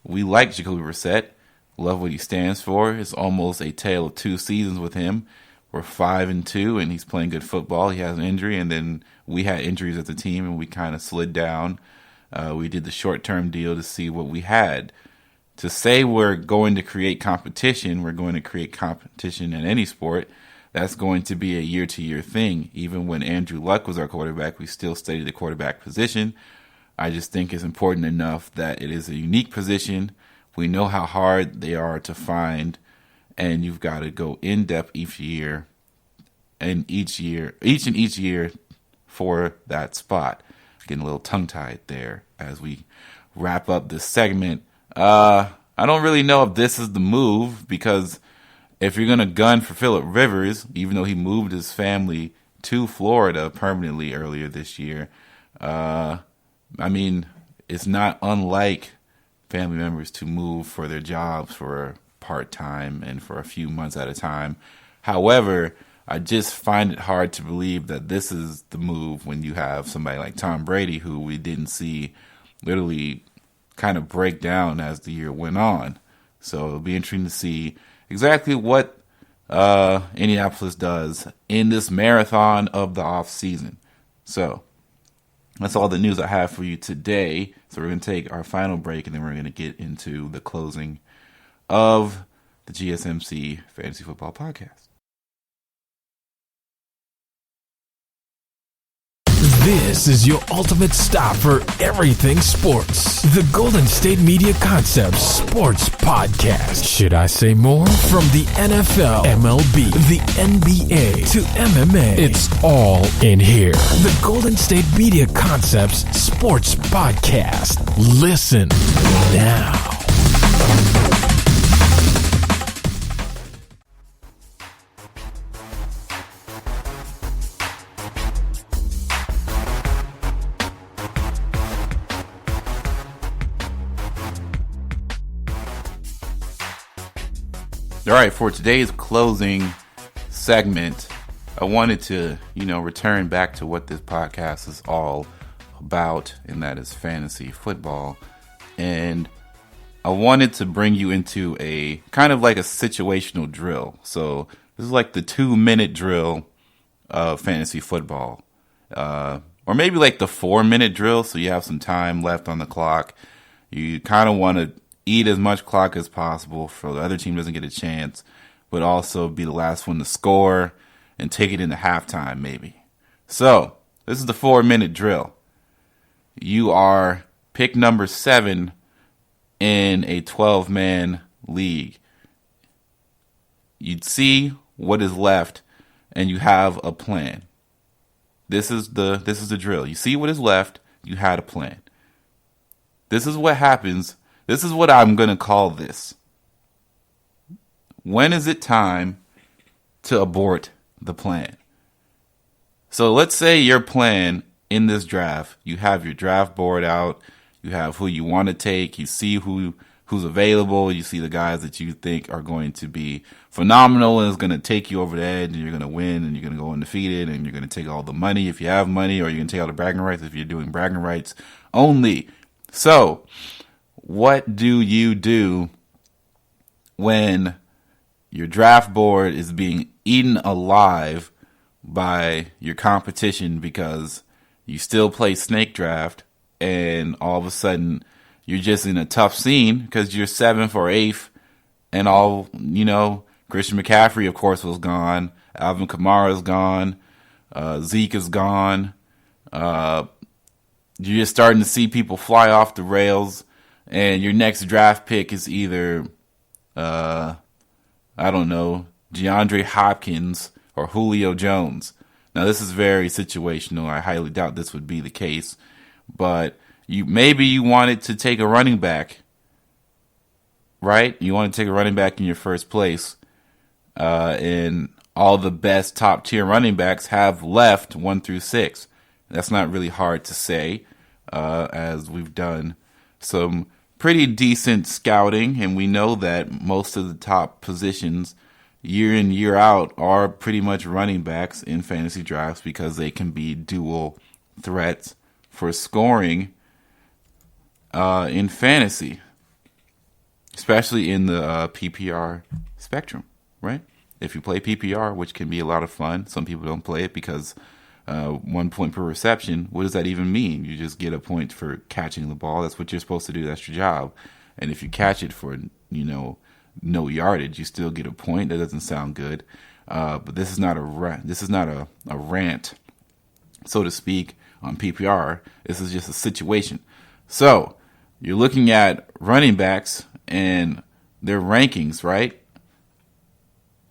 we like Jacoby Brissett, love what he stands for. It's almost a tale of 2 seasons with him. We're 5-2, and he's playing good football. He has an injury, and then we had injuries as a team, and we kind of slid down. We did the short-term deal to see what we had. To say we're going to create competition, we're going to create competition in any sport. That's going to be a year-to-year thing. Even when Andrew Luck was our quarterback, we still studied the quarterback position. I just think it's important enough that it is a unique position. We know how hard they are to find, and you've got to go in depth each and each year for that spot." Getting a little tongue-tied there as we wrap up this segment. I don't really know if this is the move, because if you're going to gun for Phillip Rivers, even though he moved his family to Florida permanently earlier this year, it's not unlike family members to move for their jobs for part-time and for a few months at a time. However, I just find it hard to believe that this is the move when you have somebody like Tom Brady, who we didn't see literally kind of break down as the year went on. So it'll be interesting to see exactly what Indianapolis does in this marathon of the off season. So that's all the news I have for you today. So we're going to take our final break, and then we're going to get into the closing of the GSMC Fantasy Football Podcast. This is your ultimate stop for everything sports. The Golden State Media Concepts Sports Podcast. Should I say more? From the NFL, MLB, the NBA to MMA, it's all in here. The Golden State Media Concepts Sports Podcast. Listen now. All right, for today's closing segment, I wanted to, return back to what this podcast is all about, and that is fantasy football. And I wanted to bring you into a kind of like a situational drill. So this is like the 2-minute drill of fantasy football, or maybe like the 4-minute drill. So you have some time left on the clock. You kind of want to eat as much clock as possible so the other team doesn't get a chance, but also be the last one to score and take it into halftime maybe. So this is the 4-minute drill. You are pick number 7 in a 12-man league. You'd see what is left, and you have a plan. This is the drill. You see what is left, you had a plan. This is what happens. This is what I'm going to call this. When is it time to abort the plan? So let's say your plan in this draft, you have your draft board out, you have who you want to take, you see who who's available. You see the guys that you think are going to be phenomenal and is going to take you over the edge, and you're going to win, and you're going to go undefeated, and you're going to take all the money if you have money, or you're going to take all the bragging rights if you're doing bragging rights only. So what do you do when your draft board is being eaten alive by your competition because you still play snake draft, and all of a sudden you're just in a tough scene because you're 7th or 8th, and Christian McCaffrey, of course, was gone. Alvin Kamara is gone. Zeke is gone. You're just starting to see people fly off the rails, and your next draft pick is either, DeAndre Hopkins or Julio Jones. Now, this is very situational. I highly doubt this would be the case, but maybe you wanted to take a running back, right? You want to take a running back in your first place, and all the best top tier running backs have left 1 through 6. That's not really hard to say, as we've done some pretty decent scouting, and we know that most of the top positions year in, year out are pretty much running backs in fantasy drafts because they can be dual threats for scoring in fantasy, especially in the PPR spectrum, right? If you play PPR, which can be a lot of fun, some people don't play it because 1 point per reception. What does that even mean? You just get a point for catching the ball. That's what you're supposed to do. That's your job. And if you catch it for, no yardage, you still get a point. That doesn't sound good. But this is not a rant, so to speak, on PPR. This is just a situation. So you're looking at running backs and their rankings, right?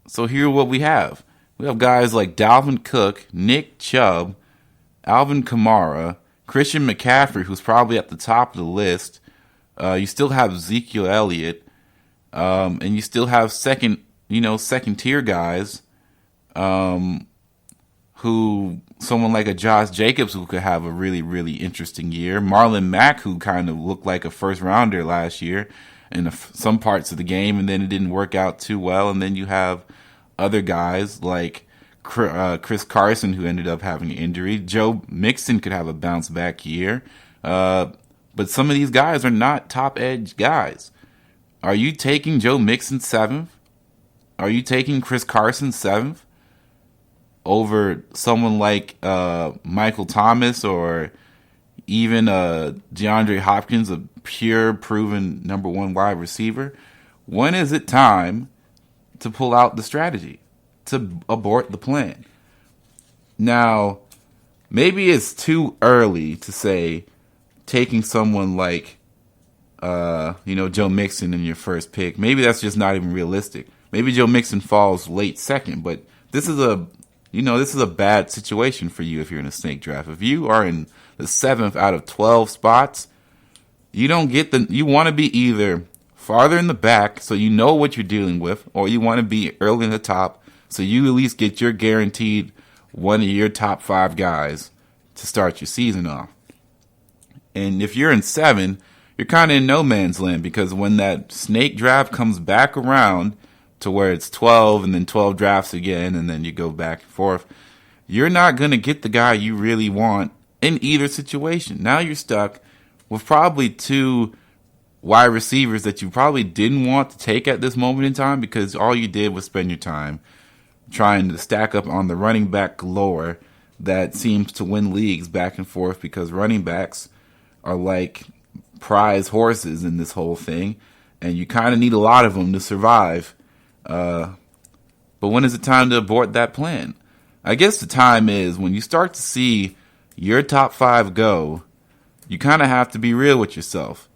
So here's what we have. We have guys like Dalvin Cook, Nick Chubb, Alvin Kamara, Christian McCaffrey, who's probably at the top of the list. You still have Ezekiel Elliott, and you still have second tier guys, who someone like a Josh Jacobs who could have a really, really interesting year. Marlon Mack, who kind of looked like a first rounder last year in some parts of the game, and then it didn't work out too well. And then you have other guys like Chris Carson, who ended up having an injury. Joe Mixon could have a bounce back year. But some of these guys are not top edge guys. Are you taking Joe Mixon 7th? Are you taking Chris Carson 7th over someone like Michael Thomas or even DeAndre Hopkins, a pure proven number 1 wide receiver? When is it time to pull out the strategy, to abort the plan? Now, maybe it's too early to say taking someone like, Joe Mixon in your first pick. Maybe that's just not even realistic. Maybe Joe Mixon falls late second, but this is a bad situation for you if you're in a snake draft. If you are in the 7th out of 12 spots, you want to be either farther in the back so you know what you're dealing with, or you want to be early in the top so you at least get your guaranteed one of your top 5 guys to start your season off. And if you're in 7, you're kind of in no man's land, because when that snake draft comes back around to where it's 12 and then 12 drafts again and then you go back and forth, you're not going to get the guy you really want in either situation. Now you're stuck with probably 2 wide receivers that you probably didn't want to take at this moment in time, because all you did was spend your time trying to stack up on the running back galore that seems to win leagues back and forth, because running backs are like prize horses in this whole thing, and you kind of need a lot of them to survive. But when is it time to abort that plan? I guess the time is when you start to see your top 5 go. You kind of have to be real with yourself.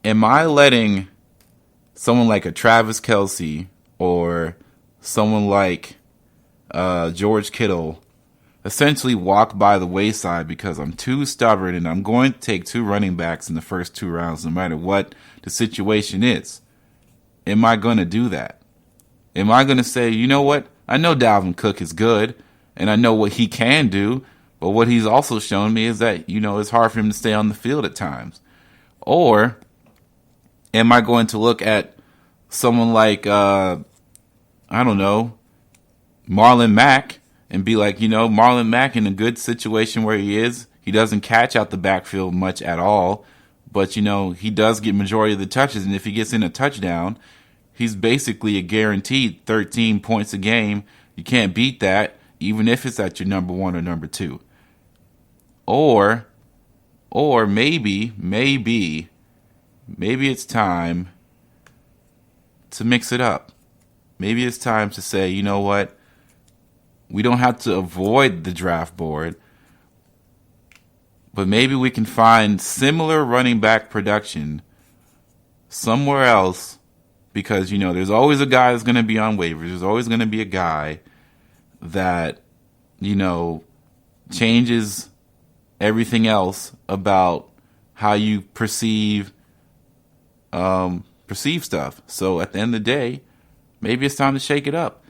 Am I letting someone like a Travis Kelce or someone like George Kittle essentially walk by the wayside because I'm too stubborn and I'm going to take 2 running backs in the first 2 rounds no matter what the situation is? Am I going to do that? Am I going to say, you know what? I know Dalvin Cook is good and I know what he can do, but what he's also shown me is that, it's hard for him to stay on the field at times. Or Am I going to look at someone like, I don't know, Marlon Mack and be like, Marlon Mack in a good situation where he is, he doesn't catch out the backfield much at all, but, he does get majority of the touches. And if he gets in a touchdown, he's basically a guaranteed 13 points a game. You can't beat that, even if it's at your number one or number two. Or maybe it's time to mix it up. Maybe it's time to say, you know what? We don't have to avoid the draft board, but maybe we can find similar running back production somewhere else, because, there's always a guy that's going to be on waivers. There's always going to be a guy that, changes everything else about how you perceive stuff. So at the end of the day, maybe it's time to shake it up.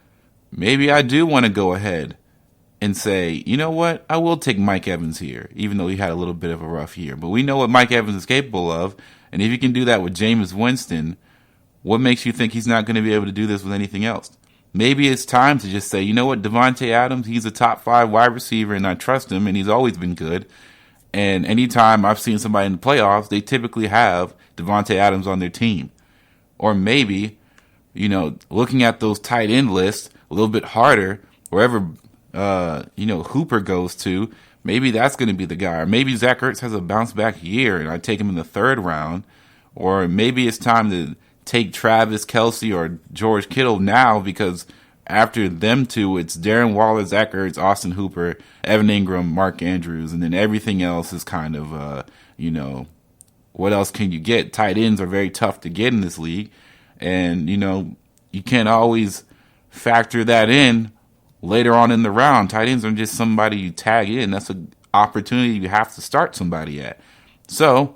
Maybe I do want to go ahead and say, you know what, I will take Mike Evans here, even though he had a little bit of a rough year. But we know what Mike Evans is capable of, and if you can do that with Jameis Winston, what makes you think he's not going to be able to do this with anything else? Maybe it's time to just say, you know what, Devontae Adams, he's a top 5 wide receiver, and I trust him, and he's always been good. And anytime I've seen somebody in the playoffs, they typically have Devontae Adams on their team. Or maybe, looking at those tight end lists a little bit harder, wherever, Hooper goes to, maybe that's going to be the guy. Or maybe Zach Ertz has a bounce back year and I take him in the 3rd round. Or maybe it's time to take Travis Kelce or George Kittle now, because after them two, it's Darren Waller, Zach Ertz, Austin Hooper, Evan Ingram, Mark Andrews, and then everything else is kind of, what else can you get? Tight ends are very tough to get in this league, and, you can't always factor that in later on in the round. Tight ends are just somebody you tag in. That's an opportunity you have to start somebody at. So,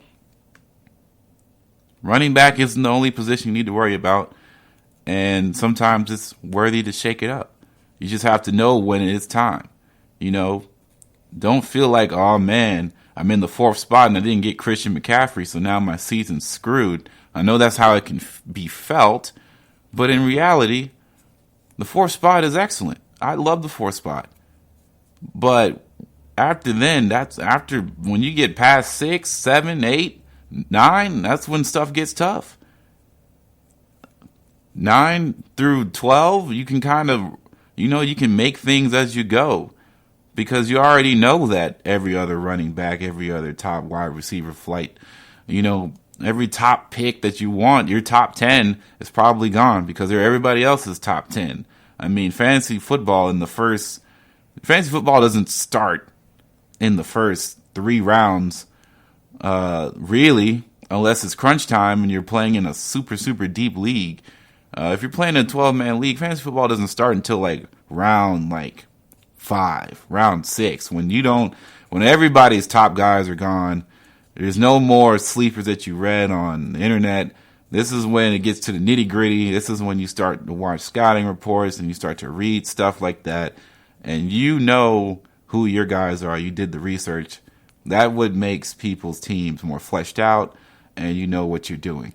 running back isn't the only position you need to worry about. And sometimes it's worthy to shake it up. You just have to know when it is time. Don't feel like, oh man, I'm in the 4th spot and I didn't get Christian McCaffrey, so now my season's screwed. I know that's how it can be felt, but in reality, the 4th spot is excellent. I love the 4th spot. But after then, that's after when you get past 6, 7, 8, 9, that's when stuff gets tough. 9 through 12, you can kind of, you can make things as you go, because you already know that every other running back, every other top wide receiver flight, every top pick that you want, your top 10 is probably gone because they're everybody else's top 10. I mean, fantasy football doesn't start in the first 3 rounds, really, unless it's crunch time and you're playing in a super, super deep league. If you're playing a 12-man league, fantasy football doesn't start until round 5, round 6, when everybody's top guys are gone. There's no more sleepers that you read on the internet. This is when it gets to the nitty-gritty. This is when you start to watch scouting reports and you start to read stuff like that. And you know who your guys are. You did the research. That what makes people's teams more fleshed out, and you know what you're doing.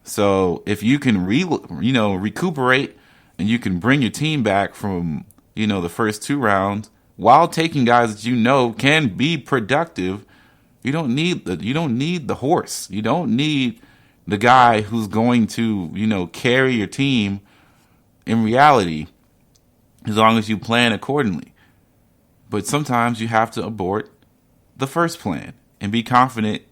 So if you can recuperate and you can bring your team back from, the first 2 rounds while taking guys that can be productive, you don't need the horse. You don't need the guy who's going to, carry your team in reality, as long as you plan accordingly. But sometimes you have to abort the first plan and be confident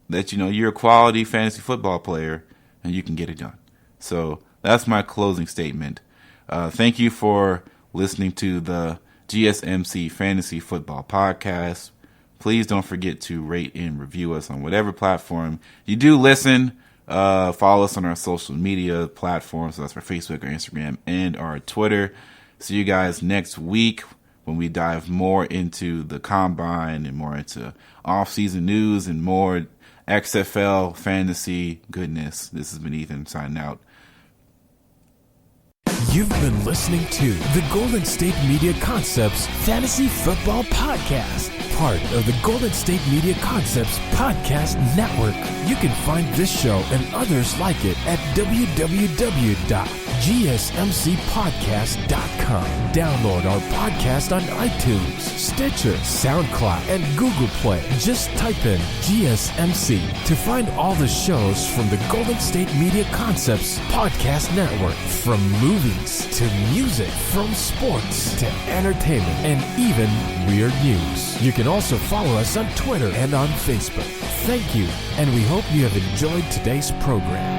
that, you're a quality fantasy football player and you can get it done. So that's my closing statement. Thank you for listening to the GSMC Fantasy Football Podcast. Please don't forget to rate and review us on whatever platform you do listen. Follow us on our social media platforms. So that's our Facebook, our Instagram, and our Twitter. See you guys next week when we dive more into the combine and more into off-season news and more XFL fantasy goodness. This has been Ethan signing out. You've been listening to the Golden State Media Concepts Fantasy Football Podcast, part of the Golden State Media Concepts Podcast Network. You can find this show and others like it at www.gsmcpodcast.com. Download our podcast on iTunes, Stitcher, SoundCloud, and Google Play. Just type in GSMC to find all the shows from the Golden State Media Concepts Podcast Network. From movies to music, from sports to entertainment, and even weird news. You can also follow us on Twitter and on Facebook. Thank you, and we hope you have enjoyed today's program.